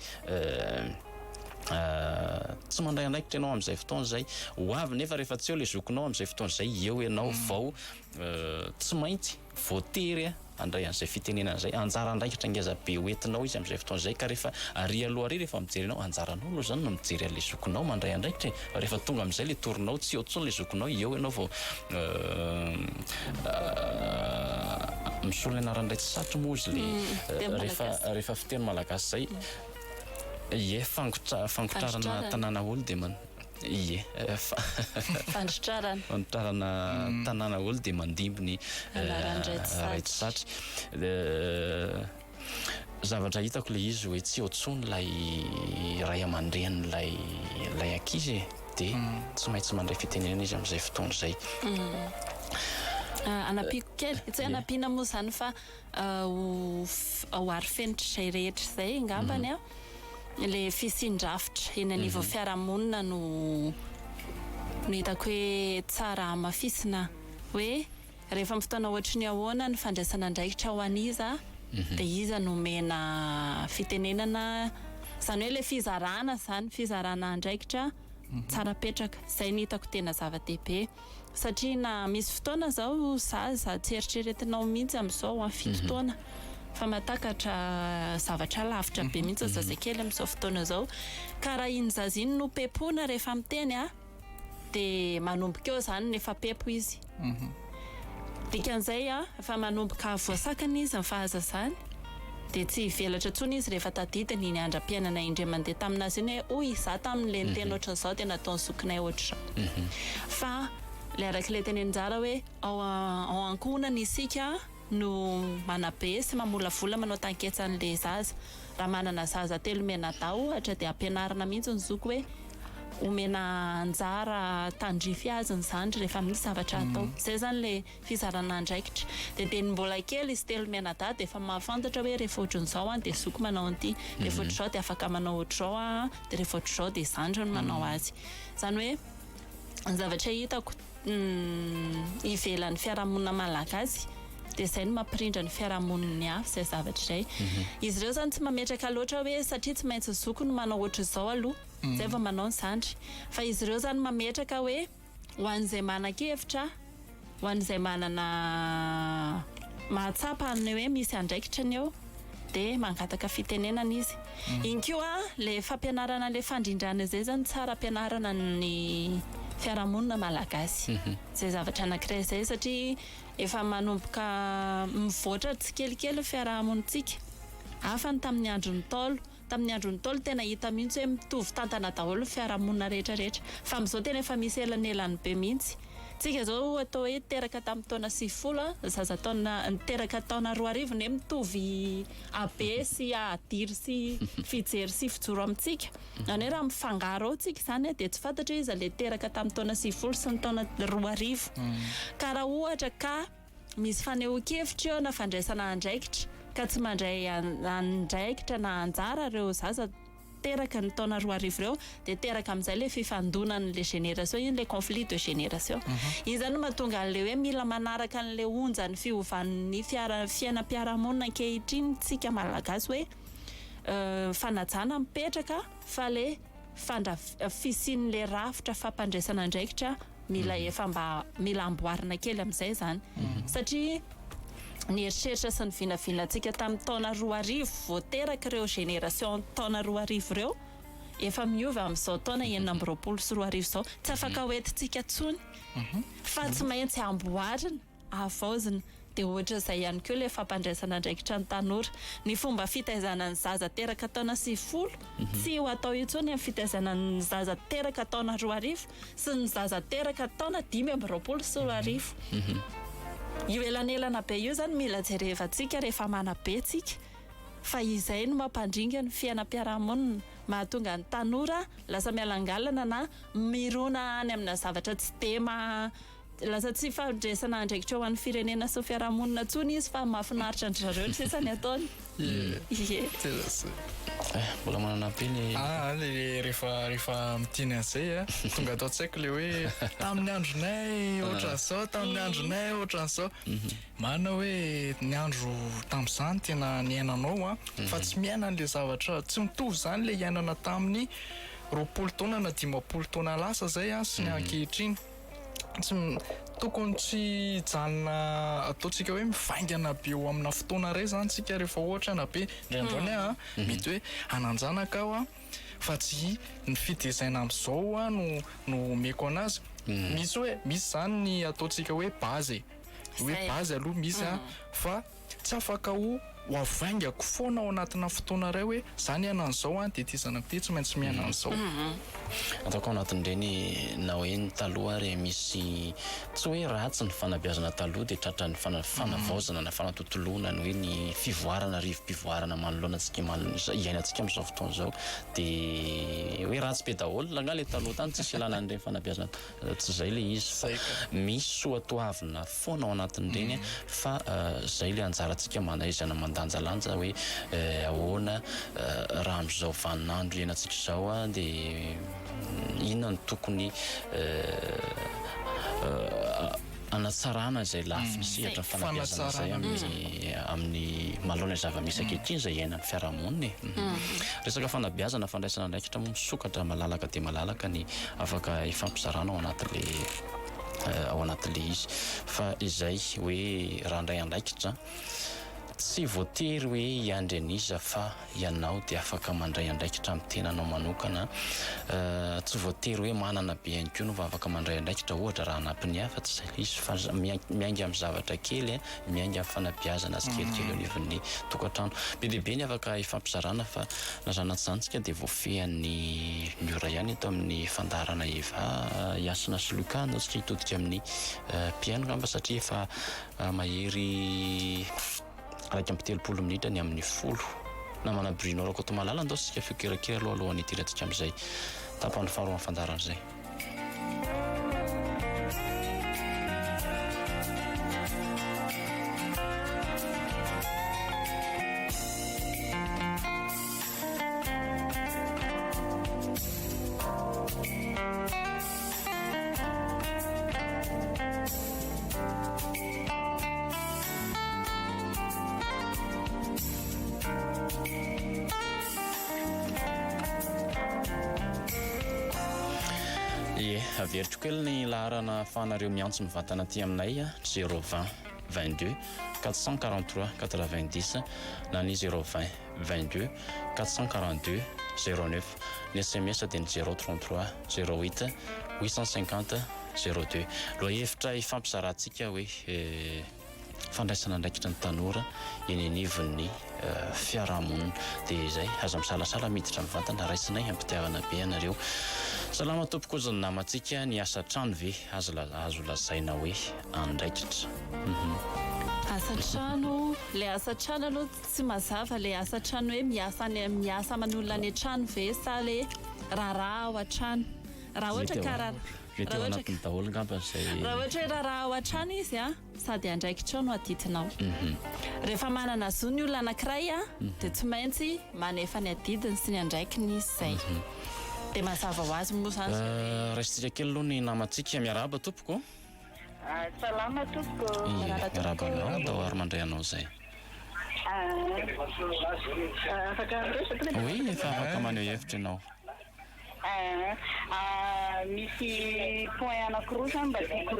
mandray andraikitra ianao amin'izay fotoana zay ho avy nefa rehefa tsy eo le zokinao amin'izay fotoana zay eo ianao vao tsy maintsy voatery andray an'izay fitenenana zay anjara andraikitra ngeza be hoentinao izy amin'izay fotoana zay ka rehefa ary aloha ary rehefa mijery anao anjaranao aloha zany no mijery an'le zokinao mandray andraikitra rehefa tonga amin'izay le torinao tsy eo tsony le zokinao eo ianao vao misolo anarandray tsy satry moa izy le rehefa fiteny malagasy zay Ie fangotrarana tanàna olo dia ie fangotrarana tanàna olo dia mandimbony raitsatry zavatra hitako le izy hoe tsy ohatsony lay ray aman-dreny lay ankizy dia tsy maintsy mandray fitenenana izy amin'izay fotoana izay anapiko kely tsy anapina moa zany fa ho ary fenitra izay rehetra izay ngambany a le fisin-drafitra eny anivon'ny fiarahamonina no hitako hoe tsara mafisina hoe rehefa amin'ny fotoana ohatra ny ahoana ny fandraisana andraikitra ho an'iza dia iza no mena fitenenana zany hoe le fizarana andraikitra tsara petraka izay ny hitako tena zava-dehibe satria na misy fotoana zao za tsy eritreretinao mihitsy amin'izao amin'ny fitotoana fa matakatra zavatra lavitra be mihitsy zazakely amin'izao fotoana zao ka raha iny zaza iny no pepona rehefa miteny dia manomboka eo zany nefa pepo izy dikan'izay efa manomboka voasakana izy amin'ny fahazazany dia tsy velatra tsony izy rehefa tadidiny iny andram-piainana indray mandeha taminazy iny hoe oy za tamin'le niteny ohatran'izao dia nataony zokinay ohatr'izao fa le arak'ilay teneninjara hoe ao ankonana isika no manabe sy mamolavola manao tanketsan'le zaza raha manana zaza telo mena tao ohatra dia ampianarina mihitsy ny zoko hoe omena anjara tandrify azy ny zandry rehefa misy zavatra atao izay zany le fizarana andraikitra dia mbola kely izy telo mena da dia efa mahafantatra hoe rehefa ohatran'izao dia zoko manao an'ity rehefa ohatr'izao dia afaka manao ohatr'izao dia rehefa ohatr'izao dia zandry no manao azy zany hoe ny zavatra hitako ivelan'ny fiarahamonina malagasy dia izay no mampirindra ny fiarahamoniny hafa izay zavatra izay izy ireo zany tsy mametraka loatra hoe satria tsy maintsy zoko no manao ohatr'izao aloha zay vao manao ny zandry fa izy ireo zany mametraka hoe ho an'izay manan-kevitra ho an'izay manana mahatsapa ny hoe misy andraikitra ny eo dia mangataka fitenenana izy iny koa le fampianarana le fandrindrana izay zany tsara ampianarana ny fiarahamonina malagasy zay zavatra anankiray izay satria efa manomboka mivoatra tsikelikely fiarahamonintsika hafa ny tamin'ny andron'ny taolo tena hita mihitsy hoe mitovy tantana daholo fiarahamonina rehetrarehetra fa amin'izao tena efa misy elanelany be mihitsy tsika zao atao hoe teraka tamin'ny taona 90 zaza teraka taona 2000 ne mitovy abe sy adiry sy fijery sy fijoro amintsika zany hoe raha mifangaro ao tsika zany dia tsy fantatra izy le teraka tamin'ny taona 90 sy ny taona 2000 ka raha ohatra ka misy fanehoan-kevitra eo na fandraisana andraikitra ka tsy mandray andraikitra na anjara ireo zaza teraka ny taona 2000 ireo dia teraka amin'izay le fifandonan'le génération iny le conflit de génération iny zany mahatonga an'le hoe mila manaraka an'le onja ny fiovan'ny fiainam-piarahamonina ankehitriny tsika malagasy hoe fanajana mipetraka fa le fisian'le rafitra fampandraisana andraikitra mila amboarina kely amin'izay zany satria ny eritreritra sy ny vinavinantsika tamin'ny taona 2000 voateraka ireo génération taona 2000 ireo efa miova amin'izao taona 9 sy 2000 zao tsy afaka hoentintsika tsony fa tsy maintsy amboarina avaozina dia ohatra izay ihany koa le fampandraisana andraikitra ny tanora ny fomba fitaizana ny zaza teraka taona 90 tsy ho atao intsony amin'ny fitaizana ny zaza teraka taona 2000 sy ny zaza teraka taona 5 sy 2000 io elanelana be io zany mila jerevantsika rehefa manabe tsika fa izay no mampandringa ny fiainam-piarahamonina mahatonga ny tanora lasa mialangalana na mirona any amina zavatra tsy tema lasa tsy fandraisana andraikitra eo an'ny firenena sy fiarahamonina tsony izy fa mahafinaritra ny zareo ny sisany ataony mbola manana ampiny le rehefa mitiny an'izay tonga atao tsaiko le hoe tamin'ny andronay ohatran'izao tamin'ny andronay ohatran'izao marina hoe ny andro tamin'izany tena niainanao fa tsy miaina n'le zavatra tsy mitovy zany le iainana tamin'ny 20 taona na 50 taona lasa zay sy ny ankehitriny tokony tsy janona ataontsika hoe mivaingana be eo amina fotoana ray zany tsika rehefa ohatra na be indraindray mety hoe ananjanaka aho fa tsy ny fitezaina amin'izao no meko anazy misy hoe misy zany ny ataontsika hoe bazy aloha misy fa tsy afaka ho ho avaingako foana ao anatina fotoana iray hoe zany ianan'izao a dia ity zanako ty tsy maintsy miainan'izao. ataoko ao anatin'ireny na hoe ny taloha ary misy tsy hoe ratsy ny fanabeazana taloha dia tratra ny fanavaozana na fanatotoloana ny hoe ny fivoarana rivo-pivoarana manoloana antsika iainantsika amin'izao fotoana izao dia hoe ratsy be daholo langa ilay taloha tany tsisy ilana n'ireny fanabeazana tsy izay ilay izy misy soatoavina foana ao anatin'ireny fa izay ilay anjarantsika manaizana mandanjalanja hoe ahoana raha amin'izao vaninandro iainantsika izao a dia inona ny tokony anatsarana izay lafiny sehatra ny fanabeazana izay amin'ny malona zava-misy ankehitriny izay iainan'ny fiarahamonina resaka fanabeazana fandraisana andraikitra moa misokatra malalaka dia malalaka ny afaka ifampizarana ao anatin'ilay izy fa izay hoe raha ndray andraikitra tsy voatery hoe hiandry an'iza fa ianao dia afaka mandray andraikitra amin'ny tenanao manokana tsy voatery hoe manana be ihany koa no fa afaka mandray andraikitra ohatra raha anampiny hafa tsy izay izy fa miainga amin'ny zavatra kely miainga amin'ny fanabeazana sy kelikely eo anivon'ny tokantrano be dia be ny afaka ifampizarana fa nazanaty zantsika dia voafehan'ny miora ihany eto amin'ny fandarana efa Iasina sy Luka no tsy hitodika amin'ny piano ngamba satria efa mahery 1:30 minitra ny amin'ny 10 na manabrinao raha koto malala ndao sika fikerakera aloha itirantsika amin'izay tapany faharoa amin'ny fandarana izay. Averiko kely ny laharana ahafahanareo miantso mivantana aty aminay 020 22 443 90 na ny 020 22 442 09 ny SMS dia ny 033 08 850 02 loha hevitra ifampizarantsika hoe fandraisana andraikitra ny tanora eny anivon'ny fiarahamonina dia izay aza misalasala miditra mivantana raisinay ampitiavana be ianareo. Salama tompoko ozany namantsika ny asa trano ve azo lazaina hoe andraikitra. Asa trano, le asa trano aloha tsy mazava le asa trano hoe miasa manolona ny trano ve sa le raharaha ao an-trano. Raha ohatra ka raha anatin'ny daholo ngamba izay raha ohatra hoe raharaha ao an-trano izy a sady andraikitra no adidinao. Rehefa manana zo ny olona anankiray a dia tsy maintsy manefa ny adidiny sy ny andraikiny izy izay. Dia mazava ho azy moa zany. Raisitsika kely aloha ny namantsika miarahaba tompoko. Salama tompoko. Miarahaba anao atao ary mandray anao izay. Afaka resaka. Oui, efa afaka maneho hevitra ianao. Misy point anankiroa zany mba tiako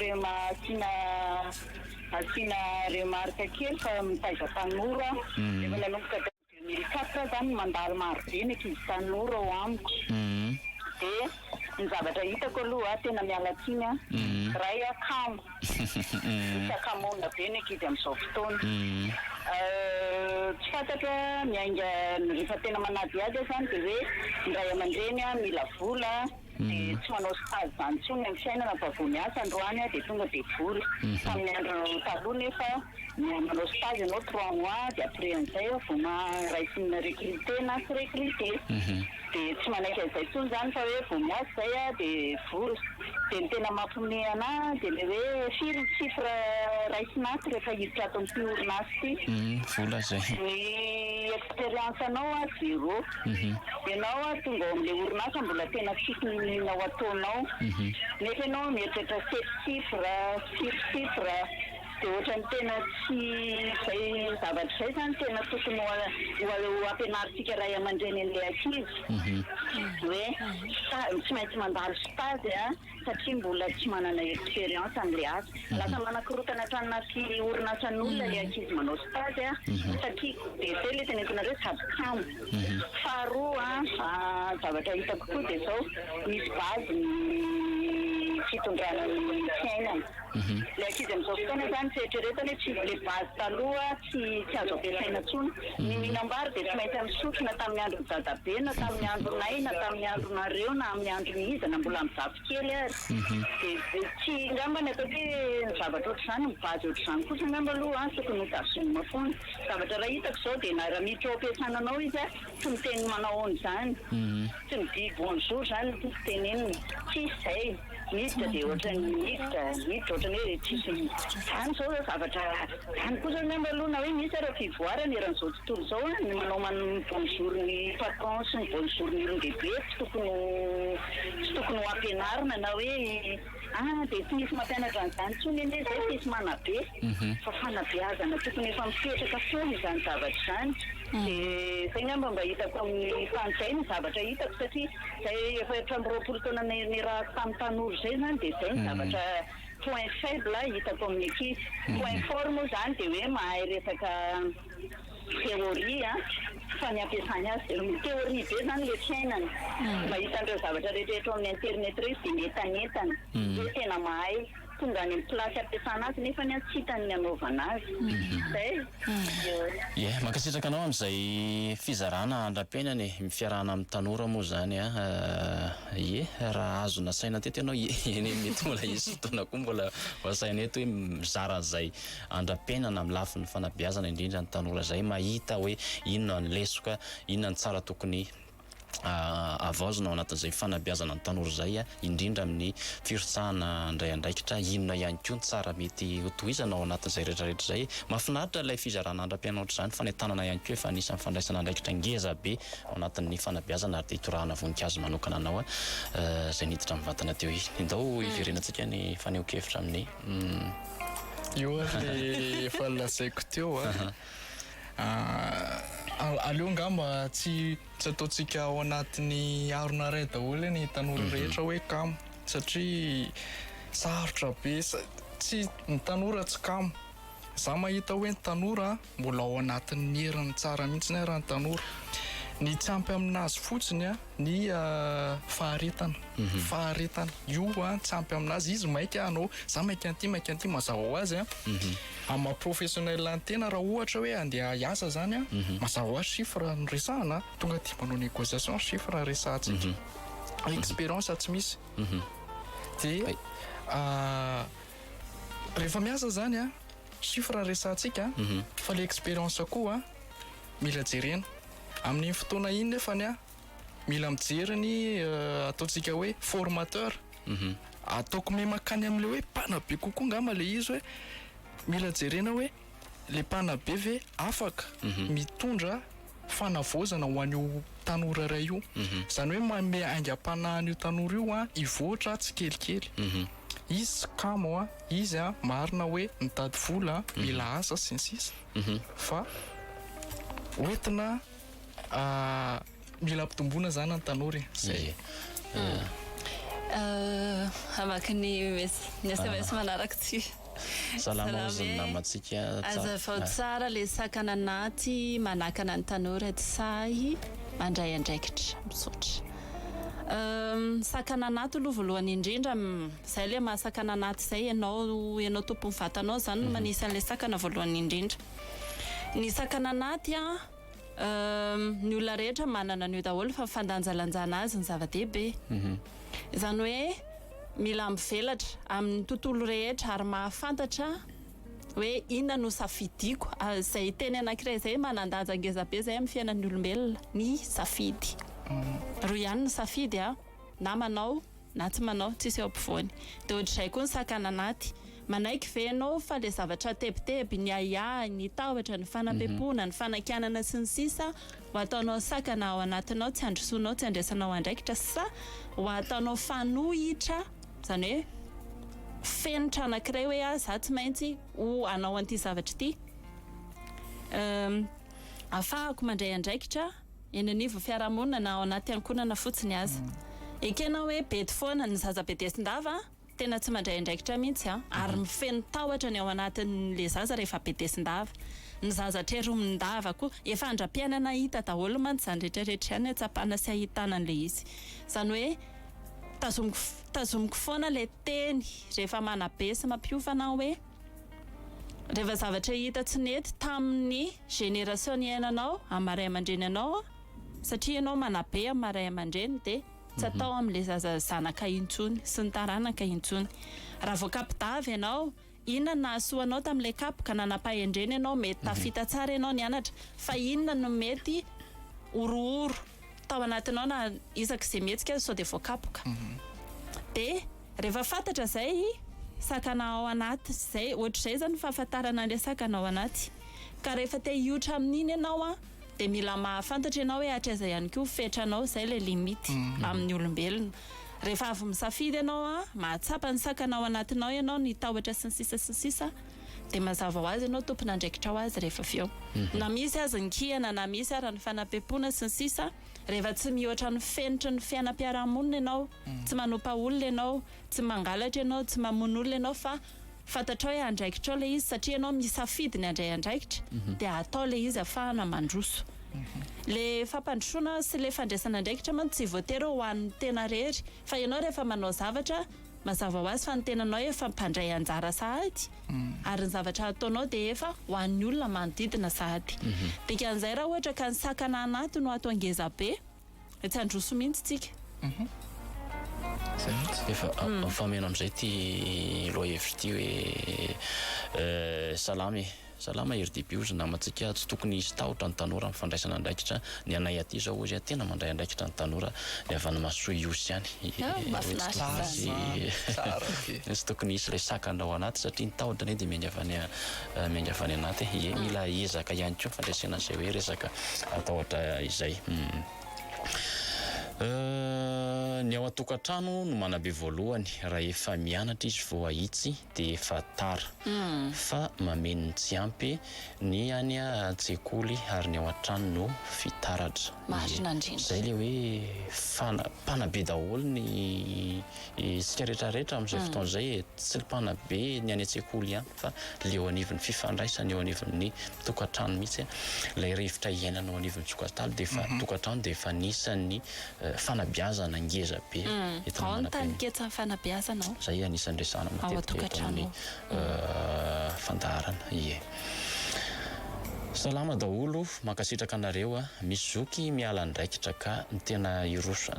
asiana remarque kely fa mitaiza tanora efa nanomboka 2004 zany mandalo maro be ny ankizy tanora ao amiko dia ny zavatra hitako aloha tena mialatsiny ray akamo isakamonina be ny ankizy amin'izao fotoana tsy fantatra miainga rehefa tena manady azy zany dia hoe ndray aman-dreny mila vola dia tsy manao stage zany tsony amin'ny fiainana fa vao miasa androany dia tonga dia vola tamin'ny andro taloha nefa manao stage ianao 3 mois dia après an'izay vao raisina recruté na tsy recruté dia tsy manaiky an'izay tsony zany fa hoe vao miasa zay dia vola dia ny tena mampihomehy anahy dia le hoe firy chiffre raisinaty rehefa hiditra ato amin'ity orinasy ity vola zay ny expérience anao 0 ianao tonga ao amin'ilay orinasa mbola tena tsisy ao ataonao nefa ianao mieritreritra 7 chiffre 6 chiffre dia ohatrany tena tsy zay zavatra izay zany tena tokony ho ampianarintsika ray aman-dreny an'ilay ankizy hoe tsy maintsy mandalo stage satria mbola tsy manana expérience amin'ilay asa lasa manakorotana tranona orinasan'olona ilay ankizy manao stage satria dia zay ilay tenentinareo sady kamo faharoa zavatra hitako koa dia zao misy base ny fitondrana ny fiainana le ankizy amin'izao fotoana zany tseritreretana tsy le base taloha tsy azo ampiasaina intsony ny mihinam-bary dia tsy maintsy misotro na tamin'ny andro dadabe na tamin'ny andronay na tamin'ny andronareo na amin'ny andro iza na mbola mizafy kely ary dia tsy ngambany atao hoe ny zavatra ohatr'izany ny base ohatr'izany kosa ngamba aloha tokony hotazomina foana zavatra raha hitako izao dia na raha miditra ao ampiasananao izy a tsy miteny manao ahoana izany tsy mididy bonjour zany tsy tenenina tsisy izay miditra dia ohatrany miditra ohatrany hoe tsisy zany zao zavatra zany kosa ngamba aloha na hoe misy raha fivoarana eran'izao tontolo izao a ny manao bonjour ny patron sy ny bonjour ny olon-dehibe tsy tokony ho ampianarina na hoe dia tsy misy mampianatra an'izany tsony eny zay tsisy manabe fa fanabeazana tokony efa mipetraka foana izany zavatra izany dia zay ngamba mba hitako amin'ny fanjaina zavatra hitako satria zay efa 3 taona ny raha tamin'ny tanora zay zany dia zay ny zavatra point faible hitako amin'ny ankizy point fort moa zany dia hoe mahay resaka théorie fa ny ampiasany azy théorie be zany le fiainana mahita an'ireo zavatra rehetrarehetra amin'ny internet reo izy dia netanetana hoe tena mahay tonga any amin'ny plasy ampiasana azy nefa ny tsy hitany ny anaovana azy zay mankasitraka anao amin'izay fizarana andram-piainany fiarahana amin'ny tanora moa zany raha azo nasaina teto ianao eny mety mbola isy fotoana koa mbola asaina eto hoe mizara an'izay andram-piainana amin'ny lafin'ny fanabeazana indrindra ny tanora zay mahita hoe inona ny lesoka inona ny tsara tokony avaozina ao anatin'izay fanabeazana ny tanora zay indrindra amin'ny firotsahana indray andraikitra inona ihany koa ny tsara mety hotohizana ao anatin'izay rehetrarehetra zay mahafinaritra ilay fizarana andram-piainana ohatr'izany fa ny tanana ihany koa efa anisan'ny fandraisana andraikitra ngeza be ao anatin'ny fanabeazana ary dia hitorahana voninkazo manokana anao zay niditra amin'ny vatana teo indao iverenantsika ny faneho-kevitra amin'ny io le efa lazaiko teo aleo ngamba tsy ataontsika ao anatin'ny arona ray daholo ny tanora rehetra hoe kamo satria sarotra be tsy ny tanora tsy kamo za mahita hoe ny tanora mbola ao anatin'ny herin'ny tsara mihitsy ny raha ny tanora ny tsy ampy aminazy fotsiny ny faharetana io tsy ampy aminazy izy maika anao za maika anty mazava ho azy ama professionnel ny tena raha ohatra hoe andeha hiasa zany mazava ho azy chiffre ny resahana tonga ty manao négociation chiffre ny resahantsika expérience tsy misy dia rehefa miasa zany chiffre ny resahantsika fa le expérience koa mila jerena amin'ny fotoana iny nefany mila mijeriny ataontsika hoe formateur ataoko memakany amin'le hoe mpanabe kokoa ngamba le izy hoe mila jerena hoe le mpanabe ve afaka mitondra fanavozana ho an'io tanora ray io zany hoe mame aingam-panahany io tanora io ivoatra tsy kelikely izy kamo izy marina hoe mitady vola mila asa sy ny sisa fa oentina mila ampitomboana zany ny tanora zay amaky ny SMS manaraka tsy salamaoziny namatsika azafao tsara le sakana anaty manakana ny tanora tsy sahy mandray andraikitra misotra sakana anaty aloha voalohany indrindra zay le mahasakana anaty zay ianao tompony vatanao zany manisy an'le sakana voalohany indrindra ny sakana anaty ny olona rehetra manana an'io daholo fa fandanjalanjana azy ny zava-dehibe izany hoe mila mivelatra amin'ny tontolo rehetra ary mahafantatra hoe inona no safidiko zay teny anankiray zay manandanja ngeza be zay amin'ny fiainan'ny olombelona ny safidy roa ihany ny safidy na manao na tsy manao tsisy eo ampovoany dia ohatr'izay koa ny sakana anaty manaiky venao fa le zavatra tebiteby ny aia ny tahotra ny fanam-pepona ny fanakianana sy ny sisa ho ataonao sakana ao anatinao tsy androsoanao tsy andraisanao andraikitra sa ho ataonao fanohitra zany hoe fenitra anankiray hoe za tsy maintsy ho anao an'ity zavatra ity afahako mandray andraikitra eny anivo fiarahamonina na ao anaty ankonana fotsiny aza ekenao hoe bety foana ny zaza bedesindava tena tsy mandray andraikitra mihitsy ary mifeno tahotra ny ao anatin'le zaza rehefa bedesindava ny zaza treromindava koa efa andram-piainana hita daholo mantsy zany rehetrarehetra ihany atsapana sy ahitana an'le izy zany hoe tazomiko foana ilay teny rehefa manabe sy mampiofana hoe rehefa zavatra hita tsy nety tamin'ny génération iainanao amaray aman-dreny anao satria ianao manabe amin'ny maray aman-dreny dia tsy atao amin'ilay zanaka intsony sy ny taranaka intsony raha vao kapitavy ianao inona nahasoanao tamin'ilay kapo ka nanapa-endreny ianao mety tafita tsara ianao nianatra fa inona no mety orooro tao anatinao na isak'izay metsika sao dia voakapoka dia rehefa fantatra zay sakana ao anaty zay ohatr'izay zany fahafantarana an'ilay sakana ao anaty ka rehefa te hiotra amin'iny ianao dia mila mahafantatra ianao hoe hatraiza ihany koa fetranao zay ilay limity amin'ny olombelona rehefa avy misafidy ianao mahatsapa ny sakana ao anatinao ianao ny tahotra sy ny sisa dia mazava ho azy ianao tompon'andraikitra ho azy rehefa avy eo na misy azy ny kihana na misy ara ny fanam-pepona sy ny sisa rehefa tsy mihoatra ny fenitra ny fiainam-piarahamonina ianao tsy manompa olona ianao tsy mangalatra ianao tsy mamono olona ianao fa fantatrao hoe andraikitra ao ilay izy satria ianao misafidy ny andray andraikitra dia atao ilay izy ahafahana mandroso le fampandrosoana sy le fandraisana andraikitra man tsy voatery ho an'ny tena rery fa ianao rehefa manao zavatra mazava ho azy fa ny tenanao efa mpandray anjara sahady ary ny zavatra ataonao dia efa ho an'ny olona manodidina sahady dia kan'izay raha ohatra ka ny sakana anaty no atao ngeza be tsy androso mihitsy tsika efa fameno amin'izay ty loahevitra ty hoe salama RDP ozy namantsika tsy tokony hisy tahotra ny tanora amin'ny fandraisana andraikitra ny anay aty zao ozy tena mandray andraikitra ny tanora ny avana masoa iosy ihany tsy tokony hisy ilay sakana ao anaty satria ny tahotra ny dia miainga avany anaty mila ezaka ihany koa fandraisana an'izay hoe resaka tahotra izay ny ao an-tokantrano no manabe voalohany raha efa mianatra izy vao ahitsy dia efa tara fa mameno ny tsy ampy ny any an-tsekoly ary ny ao an-trano no fitaratra zay le hoe mpanabe daholo ny sika rehetrarehetra amin'izay fotoana izay tsy mpanabe ny any an-tsekoly ihany fa le eo anivon'ny fifandraisana eo anivon'ny tokantrano mihitsy ilay rivotra iainana ao anivon'ny tsokatalo dia efa tokantrano dia efa nisan'ny fanabiazana ngeza be tanyketra fanabiazanao zay anisan'ny resana matetika amin'ny fandaharana salama daholo mankasitraka anareo misy zoky miala andraikitra ka ny tena iroso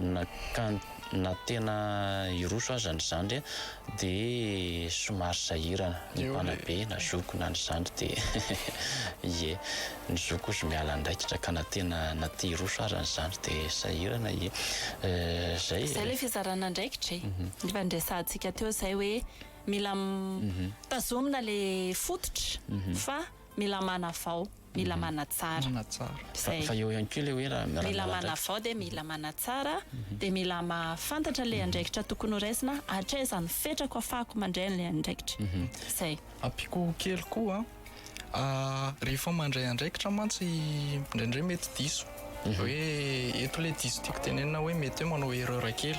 na tena iroso aza ny zandry dia somary sahirana ny mpanabe na zoko na ny zandry dia ny zoko ozy miala andraikitra ka na te iroso aza ny zandry dia sahirana zay le fizarana andraikitra ny fandresantsika teo zay hoe mila tazomina le fototra fa mila manavao mila manatsara fa eo ihany koa le hoe mila manavao dia mila manatsara dia mila mahafantatra le andraikitra tokony ho raisina hatraiza ny fetrako afahako mandray n'le andraikitra zay ampiko kely koa rehefa mandray andraikitra mantsy indraindray mety diso hoe eto le diso tiako tenenina hoe mety hoe manao erreur kely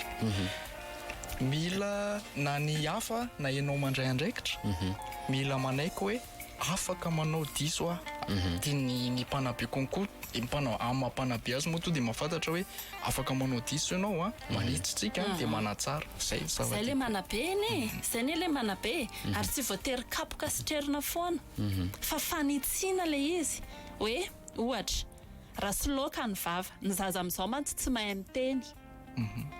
mila na ny hafa na ianao mandray andraikitra mila manaiky hoe afaka manao diso dia ny mpanabe konko ama-mpanabe azy moa to dia mahafantatra hoe afaka manao diso ianao manitsitsika dia manatsara zay le manabe zay ne le manabe ary tsy voatery kapoka sitrerina foana fa fanitsiana le izy hoe ohatra raha sloka ny vava ny zaza amin'izao mantsy tsy mahay miteny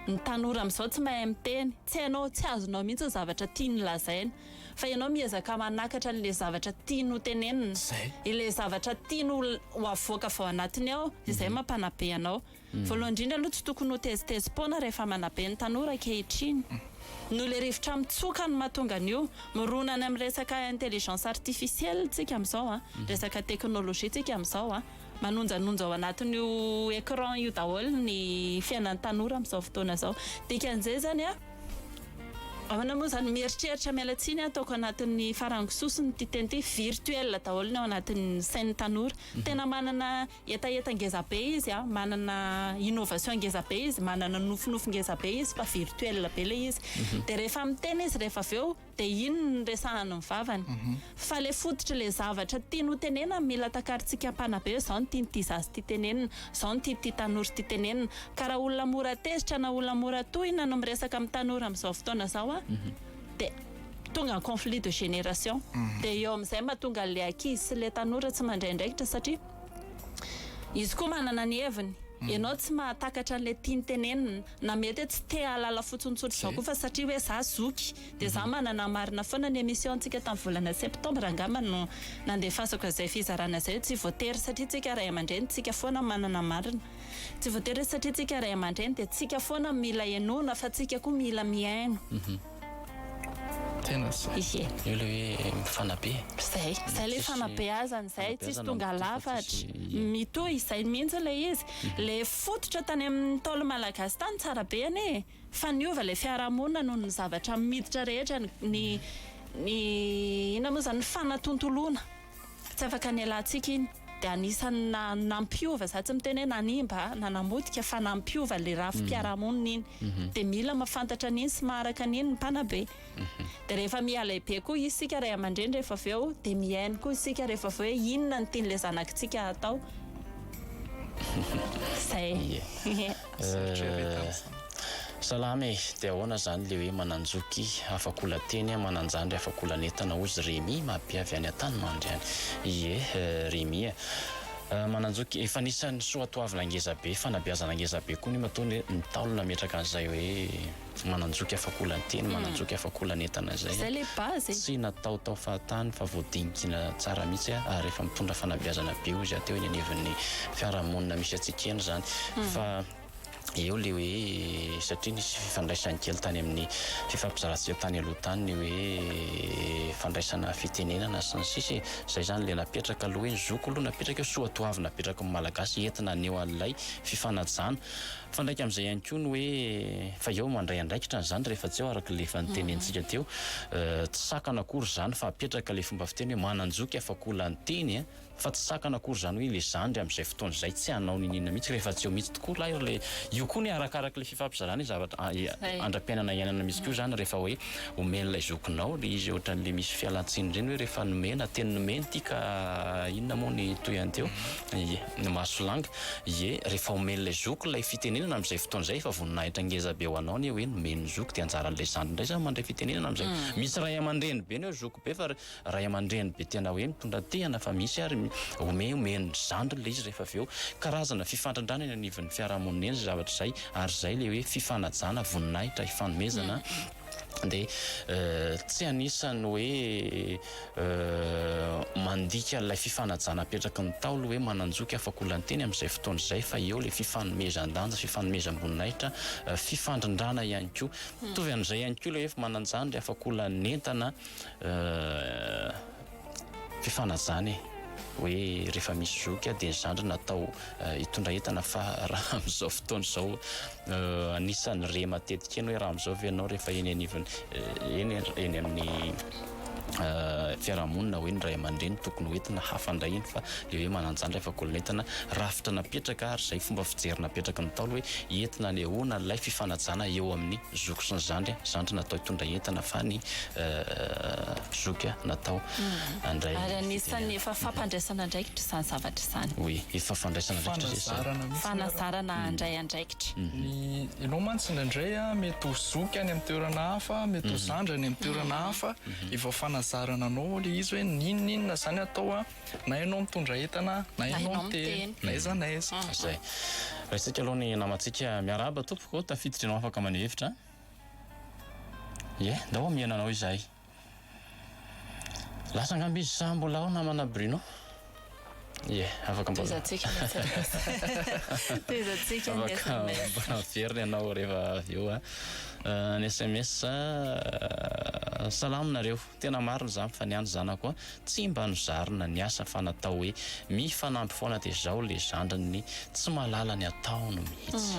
ny tanora amin'izao tsy mahay miteny tsy hainao tsy azonao mihitsy zavatra tiany lazaina fa ianao miezaka manakatra n'le zavatra tiano tenenina ilay zavatra tiano ho avoaka vao anatiny ao izay mampanabe anao voalohany indrindra aloha tsy tokony ho tezitezim-poana rehefa manabe ny tanora ankehitriny no le rivotra mitsoka no mahatonga an'io mironana amin'ny resaka intelligence artificielle tsika amin'izao resaka teknôlôjia tsika amin'izao manonjanonja ao anatin'io écran io daholo ny fiainan'ny tanora amin'izao fotoana izao dia kan'izay zany Ahona moa zany mieritreritra mialatsiny ataoko anatin'ny farangisosiny ty teny ty virtuel daholo ny ao anatin'ny sainy tanora. Tena manana etaeta ngeza be izy a, manana innovation ngeza be izy, manana nofinofy ngeza be izy fa virtuel be le izy. De rehefa miteny izy rehefa avy eo de iny ny resahany ny vavany. Fa le fototry le zavatra tiany tenena mila takaritsika mpanabe zao ny tiany ty zazy ty tenenina, zao ny ty tanora ty tenenina. Ka raha olona mora tezitra na olona mora tohina no miresaka amin'ny tanora amin'izao fotoana zao a, de tonga conflit de génération. De eo amin'izay mahatonga le ankizy sy le tanora tsy mandraindraikitra satria izy koa manana ny heviny. Ianao tsy mahatakatra an'le tiany tenenina, na mety tsy te halala fotsontsotro zao koa fa satria hoe za zoky de za manana marina foana ny émissiontsika tamin'ny volana septembre angamba no nandefasako izay fizarana izay. Tsy voatery satria tsika ray aman-dreny tsika foana manana marina, tsy voatery satria tsika ray aman-dreny de tsika foana mila ianona fa tsika koa mila miaino. Tena zay. Io le hoe mifanabe. Zay le fanabeazany zay, tsisy tonga lafatra. Mitohy izay mihitsy le izy. Le fototra tany amin'ny Ntaolo malagasy tany tsara be ane. Fa niova le fiarahamonina noho ny zavatra miditra rehetra ny ina moa zany fanatontolona. Tsy afaka ny alantsika iny. De anisany nampiova, za tsy miteny hoe nanimba na namotika fa nampiova le rafim-piarahamonina iny. De mila mahafantatra an'iny sy maharaka an'iny ny mpanabe. De rehefa miala be koa isika ray aman-dreny rehefa avy eo de miaino koa isika rehefa avy eo hoe inona ny tian'le zanakitsika atao. Zay. Salama e, de ahoana zany le hoe mananjoky afakola teny mananjandry afakola netana ozy Rémy mahabiavy any an-tany any. Ie, Rémy mananjoky efa nisan'ny soatoavina ngeza be, fanabeazana ngeza be koa ny matony Ntaolo nametraka an'izay hoe mananjoky afakola teny, mananjoky afakola netana zay. Zay le base. Tsy natao fahatany fa voadinikina tsara mihitsy rehefa mitondra fanabeazana be ozy ateo eny anivon'ny fiarahamonina misy atsika eny zany. Fa eo le hoe satria nisy fifandraisany kely tany amin'ny fifampizaratsika tany aloha tany ny hoe fandraisana fitenenana sy ny sisy. Zay zany le napetraka aloha hoe zoko aloha napetraka soatoavina napetraka amin'ny malagasy entina aneo an'ilay fifanajana. Fa ndraiky amin'izay ihany koa ny hoe fa eo mandray andraikitra zany rehefa tsy eo araka le efa nitenentsika teo tsy sakana akory zany fa apetraka le fomba fiteny hoe mananjoky afakola ny teny fa tsy sakana akory zany hoe le zandry amin'izay fotoana zay tsy hanao ninina mihitsy rehefa tsy eo mihitsy tokoa lahy le io koa ny arakaraka le fifampizarana zavatra andram-piainana iainana misy koa zany rehefa hoe omen'ilay zokinao le izy ohatran'le misy fialantsiny reny hoe rehefa nomena teny nomena ty ka inona moa ny toy any teo ny masolanga ie rehefa omen'ilay zoko lay fitenenana amin'izay fotoana zay fa voninahitra ngeza be ho anao ny hoe nomeny zoko de anjaran'ilay zandry indray zany mandray fitenenana amin'izay. Misy ray aman-dreny be ny hoe zoko be fa ray aman-dreny be tena hoe mitondra tehana fa misy ary omeny zandry le izy rehefa avy eo karazana fifantrandrana eny anivon'ny fiarahamonina eny zavatra zay ary zay le hoe fifanajana voninahitra ifanomezana. De tsy anisany hoe mandika ilay fifanajana apetraka ny Ntaolo hoe mananjoky afakola ny teny amin'izay fotoana izay fa eo le fifanomezan-danja fifanomezam-boninahitra fifandrindrana ihany koa. Mitovy amin'izay ihany koa le hoe mananjandry afakola ny entana fifanajana hoe rehefa misy zoky de ny zandry natao hitondra entana fa raha amin'izao fotoana izao anisan'ny re matetika eny hoe raha amin'izao ve ianao rehefa eny anivony eny amin'ny fiarahamonina hoe ny ray aman-dreny tokony hoentina hafandray iny fa le hoe mananjandry afakola entana rafitra napetraka ary zay fomba fijery napetraka ny Ntaolo hoe entina anehoana ilay fifanajana eo amin'ny zoko sy ny zandry natao hitondra entana fa ny zoky natao andray. Ary anisan'ny efa fampandraisana andraikitra zany zavatra zany. Oui, efa fandraisana andraikitra fanazarana andray andraikitra. Ianao mantsy indraindray mety ho zoky any amin'ny toerana hafa, mety ho zandry any amin'ny toerana hafa, efa fanazarana anao le izy hoe ninona zany atao na ianao mitondra entana na ianao miteny naiza naiza. Zay. Raisika aloha ny namantsika miarahaba tompoko tafiditra ianao afaka maneho hevitra. Ie, dao miainanao izay. Lasa angamba izy sa mbola ao namana Bruno. Ie, afaka mbola toezatsika toezatsika ny SMS mbola very ianao rehefa avy eo ny SMS salaminareo tena marina za mifaniany zanako a tsy mba nozarina ny asa fa natao hoe mifanampy foana dia zao le zandrany tsy mahalala ny ataony mihitsy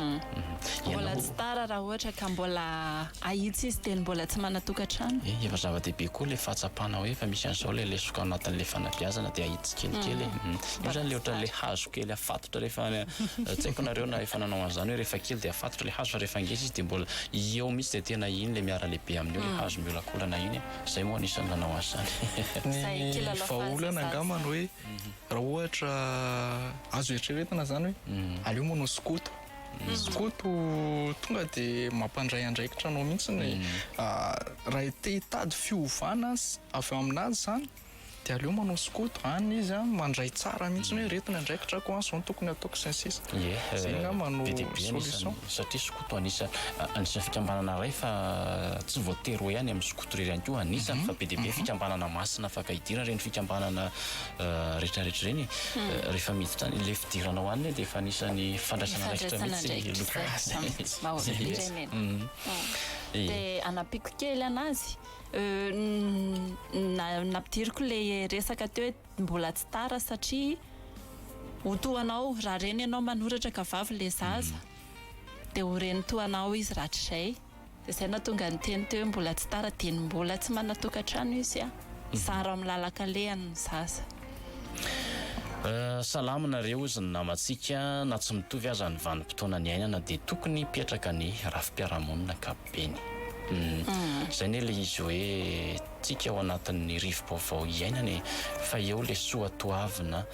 mbola tsy tara raha ohatra ka mbola ahitsy izy dia mbola tsy manatokantrano efa zava-dehibe koa le fahatsapana hoe efa misy an'izao le lesoka ao anatin'le fanabeazana dia ahitsy kelikely io zany le ohatra le hazo kely afatotra rehefa tsy haiko nareo na efa nanao an'izany hoe rehefa kely dia afatotra le hazo fa rehefa ngeza izy dia mbola eo mihitsy dia tena iny le miara lehibe amin'io le hazo miolakolana iny zay moa anisan'ny nanao an'izany ny vahaolana angamany hoe raha ohatra azo eritreretina zany hoe aleo manao skoto skoto tonga dia mampandray andraikitra anao mihitsy ny raha te hitady fiovana avy aminazy zany dia aleo manao skoto any izy mandray tsara mihitsy hoe retina andraikitra ko zao tokony ataoko sy ny sisa zay ngamano solution satria skoto anisany fikambanana ray fa tsy voatery hoe ihany amin'ny skoto rery ihany koa anisany fa be dia be fikambanana masina afaka hidira reny fikambanana rehetrarehetra reny rehefa miditra any le fidiranao aniny dia efa anisany fandraisana raikitra mihitsy dia anapiko kely anazy nampidiriko le resaka teo hoe mbola tsy tara satria hotoanao raha reny ianao manoratra ka vavy le zaza dia ho reny toanao izy ratrizay dia zay natonga ny teny teo hoe mbola tsy tara dia mbola tsy manatokantrano izy zara amin'ny lalaka-lehany ny zaza salama nareo izy ny namantsika na tsy mitovy aza ny vanim-potoana ny ainana dia tokony hipetraka ny rafi-piarahamonina ankapobeny zay ne le izy hoe tsika ao anatin'ny rivo-baovao iainany fa eo le soatoavina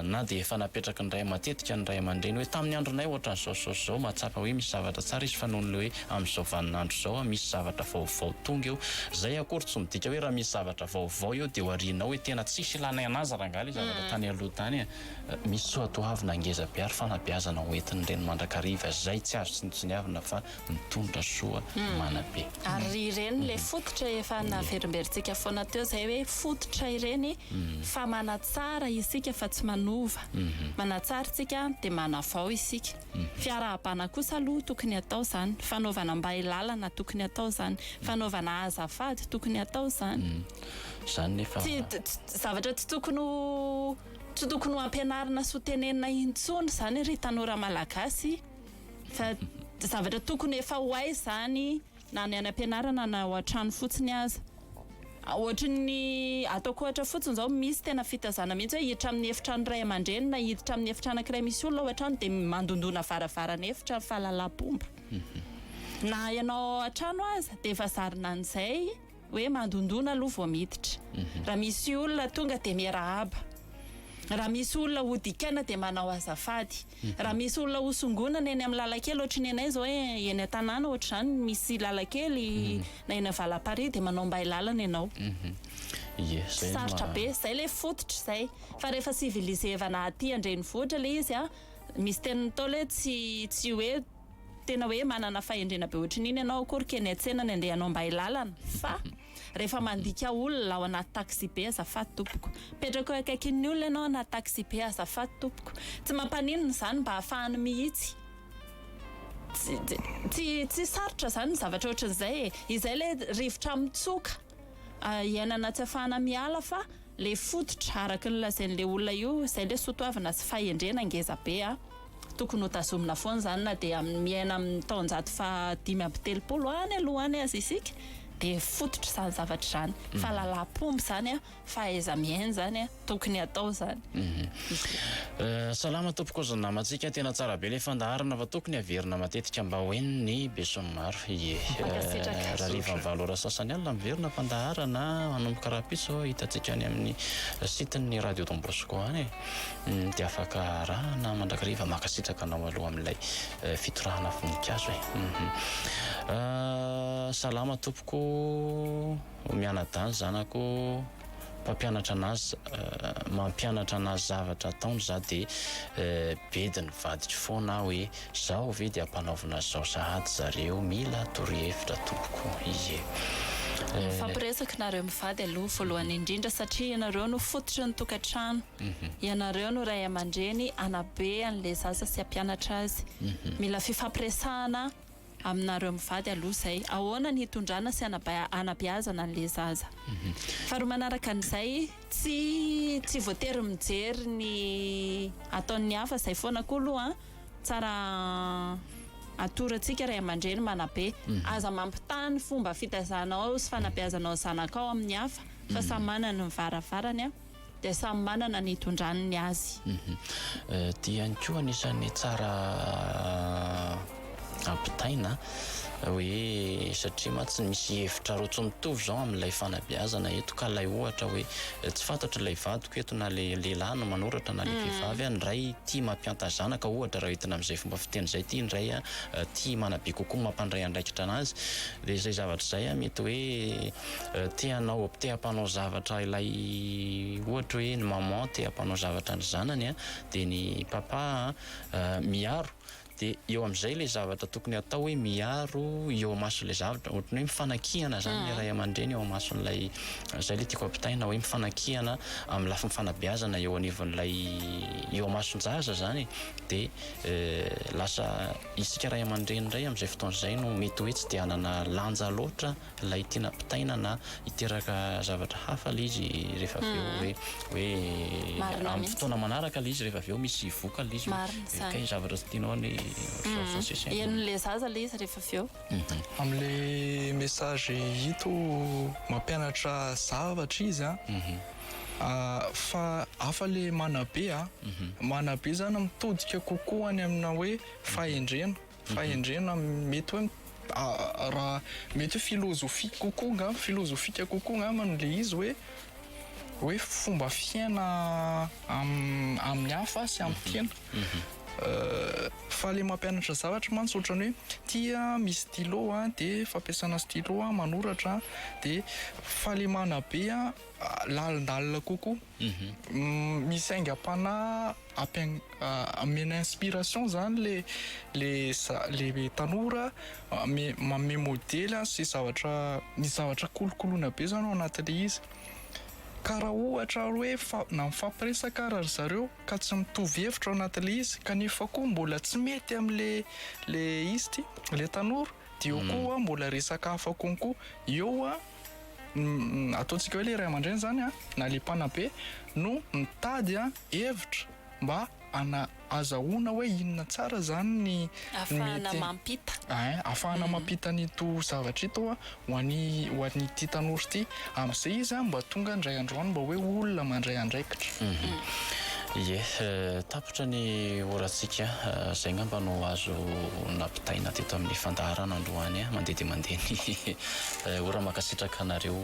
na dia efa napetraka ny ray matetika ny ray aman-dreny hoe tamin'ny andronay ohatra nyzaozao mahatsapa hoe misy zavatra tsara izy fa noho ny le hoe amin'izao vaninandro zao misy zavatra vaovao tonga eo zay akory tsy midika hoe raha misy zavatra vaovao eo dia ho arianao hoe tena tsisy ilana anazy raha ngala zavatra tany aloha tany misy soatoavina angeza-be ary fanabeazana hoentin'ny reny mandrakariva zay tsy azo tsiniavina fa mitondra soa manabe ary ireny le fototra efa naverimberitsika foana teo zay hoe fototra ireny fa manatsara isika fa tsy manova manatsara tsika dia manavao isika fiarahabana kosa aloha tokony atao zany fanaovana mba ilalana tokony atao zany fanaovana azafady tokony atao zany zany nefa zavatra tsy tokony ampianarina sy hotenenina intsony zany ry tanora malagasy fa zavatra tokony efa hoay zany na ny any ampianarana na ao an-trano fotsiny aza ohatrany ataoko ohatra fotsiny zao misy tena fitazana mihitsy hoe hiditra amin'ny efitrano ray aman-dreny na hiditra amin'ny efitra anankiray misy olona ao an-trano dia mandondona varavarana efitra fahalalam-pomba na ianao an-trano aza dia efa zarina an'izay hoe mandondona aloha vao miditra raha misy olona tonga dia miarahaba raha misy olona hodikaina dia manao azafady raha misy olona hosongonana eny amin'ny lalakely ohatrany anay zao hoe eny an-tanàna ohatr'izany misy lalakely na eny avalam-pary dia manao mba ilalana ianao sarotra be zay le fototra zay fa rehefa sivilizevana aty andrenivohitra le izy misy tena tao le tsy hoe tena hoe manana fahendrena be ohatrany iny ianao akory eny an-tsenany andeha anao mba ilalana fa rehefa mandika olona ao anaty taxi be azafady tompoko petraka akaikin'ny olona ianao anaty taxi be azafady tompoko tsy mampaninona zany mba hahafahany mihitsy tsy sarotra zany zavatra ohatran'izay izay le rivotra mitsoka iainana tsy hafahana miala fa le fototra araka ny lazain'le olona io izay le soatoavana sy fahendrena ngeza be tokony ho tazomina foana zany na dia miaina amin'ny taonjato fa 5 any aloha any azy isika dia fototra zany zavatra zany fahalalam-pomba zany fa aiza miaina zany tokony atao zany salama tompoko zany namantsika tena tsara be le fandaharana fa tokony averina matetika mba hoeny ny beso maro raha riva mivalo ora sasany alina miverina fandaharana manomboka rahapiso hitantsika any amin'ny sitin'ny radio Don Bosco any dia afaka raha na mandrakariva makasitraka anao aloha amin'ilay fitorahana voninkazo salama tompoko mianadany zanako mpampianatra anazy mampianatra anazy zavatra ataony za dia bediny vadika foana hoe zao ve dia ampanaovina zao sahady zareo mila torohevitra tompoko Fampiresaka nareo mivady aloha voalohany indrindra satria ianareo no fototry ny tokantrano. Ianareo no ray aman-dreny anabe an'le zaza sy ampianatra azy. Mila fifampiresahana aminareo mivady aloha zay. Ahoana ny hitondrana sy anabeazana an'le zaza. Faharoa manaraka an'izay tsy voatery mijery ny ataon'ny hafa zay foana koa aloha tsara atorantsika ray aman-dreny manabe aza mampitany fomba fitaizanao sy fanabeazanao zanakao amin'ny hafa fa samy manana ny varavarany dia samy manana ny hitondraniny azy. Dia ihany koa anisan'ny tsara ampitaina hoe satria matsy misy hevitra roa mitovy zao amin'ilay fanabeazana eto ka lay ohatra hoe tsy fantatra ilay vadiko eto na lehilahy no manoratra na le vehivavy ny ray tia mampianta zanaka ohatra raha entina amin'izay fomba fiteny zay tia ny ray tia manabe kokoa mampandray andraikitra anazy dia izay zavatra zay mety hoe tia hampanao zavatra ilay ohatra hoe ny maman tia hampanao zavatra ny zanany dia ny papa miaro dia eo amin'izay ilay zavatra tokony atao hoe miaro eo amason'ilay zavatra ohatry hoe mifanakihana zany le ray aman-dreny eo amason'ilay zay le tiako ampitaina hoe mifanakihana amin'ny lafin'ny fanabeazana eo anivon'ilay eo amasonjaza zany dia lasa isika ray aman-dreny indray amin'izay fotoan'izay no mety hoe tsy dia hanana lanja loatra ilay tiana ampitaina na hiteraka zavatra hafa le izy rehefa aveo hoe amin'ny fotoana manaraka le izy rehefa aveo misy voka le izy kay zavatra tsy tianao ny le zaza le izy rehefa aveo amin'le message hito mampianatra zavatra izy fa hafa le manabe zany mitodika kokoa any amina hoe fahendrena mety hoe raha mety hoe filozofika kokoa ngamany le izy hoe fomba fiaina amin'ny hafa sy amin'ny tena fa le mampianatra zavatra mantsy ohatrany hoe tia misy stylo dia fampiasana stylo manoratra dia fa le manabe lalindalina kokoa misy aingam-panahy amena inspiration zany le tanora manome modely sy ny zavatra kolokoloina be zany ao anatin'le izy karaha ohatra hoe na mifampiresaka raha zareo ka tsy mitovy hevitra ao anatin'le izy kanefa koa mbola tsy mety amin'le izy ty le tanora dia eo koa mbola resaka hafa konkoa eo ataontsika hoe le ray aman-dreny zany na le mpanabe no mitady hevitra mba azahoana hoe inona tsara zany ny ahafahana mampita nyto zavatra ito ho an'ny ty tanora ty amin'izay izy mba tonga ndray androany mba hoe olona mandray andraikitra. Tapitra ny orantsika zay ngamba no azo nampitaina teto amin'ny fandaharana androany mandeha dia mandeha ny ora makasitraka anareo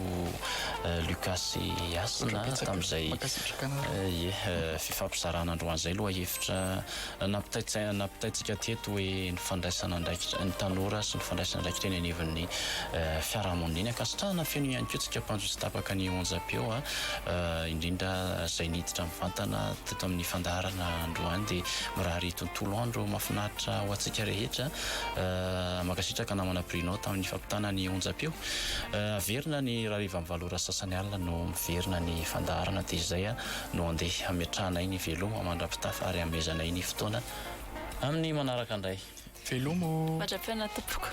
Lucas sy Asina tamin'izay fifampizarana androany zay aloha hevitra nampitaitsika teto hoe ny fandraisana andraikitra ny tanora sy ny fandraisana andraikitra eny anivon'ny fiarahamonina iny akasitrahana feno ihany koa tsika mpanjozy tapaka ny onjam-peo indrindra zay niditra mivantana amin'ny fandaharana androany dia mirahary tontolo andro mahafinaritra ho antsika rehetra makasitraka namana Bruno tamin'ny fampitana ny onjam-peo averina ny rahariva amin'ny valora sasany alina no miverina ny fandaharana dia izay no andeha ametrahana iny velomo mandrapitafa ary amezana iny fotoana amin'ny manaraka indray velomo mandra-piana tompoko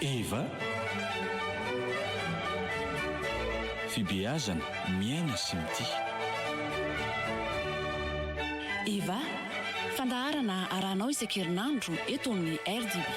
Eva fibeazana miaina sy mitia Eva fandaharana arahanao isan-kerinandro eto amin'ny RDB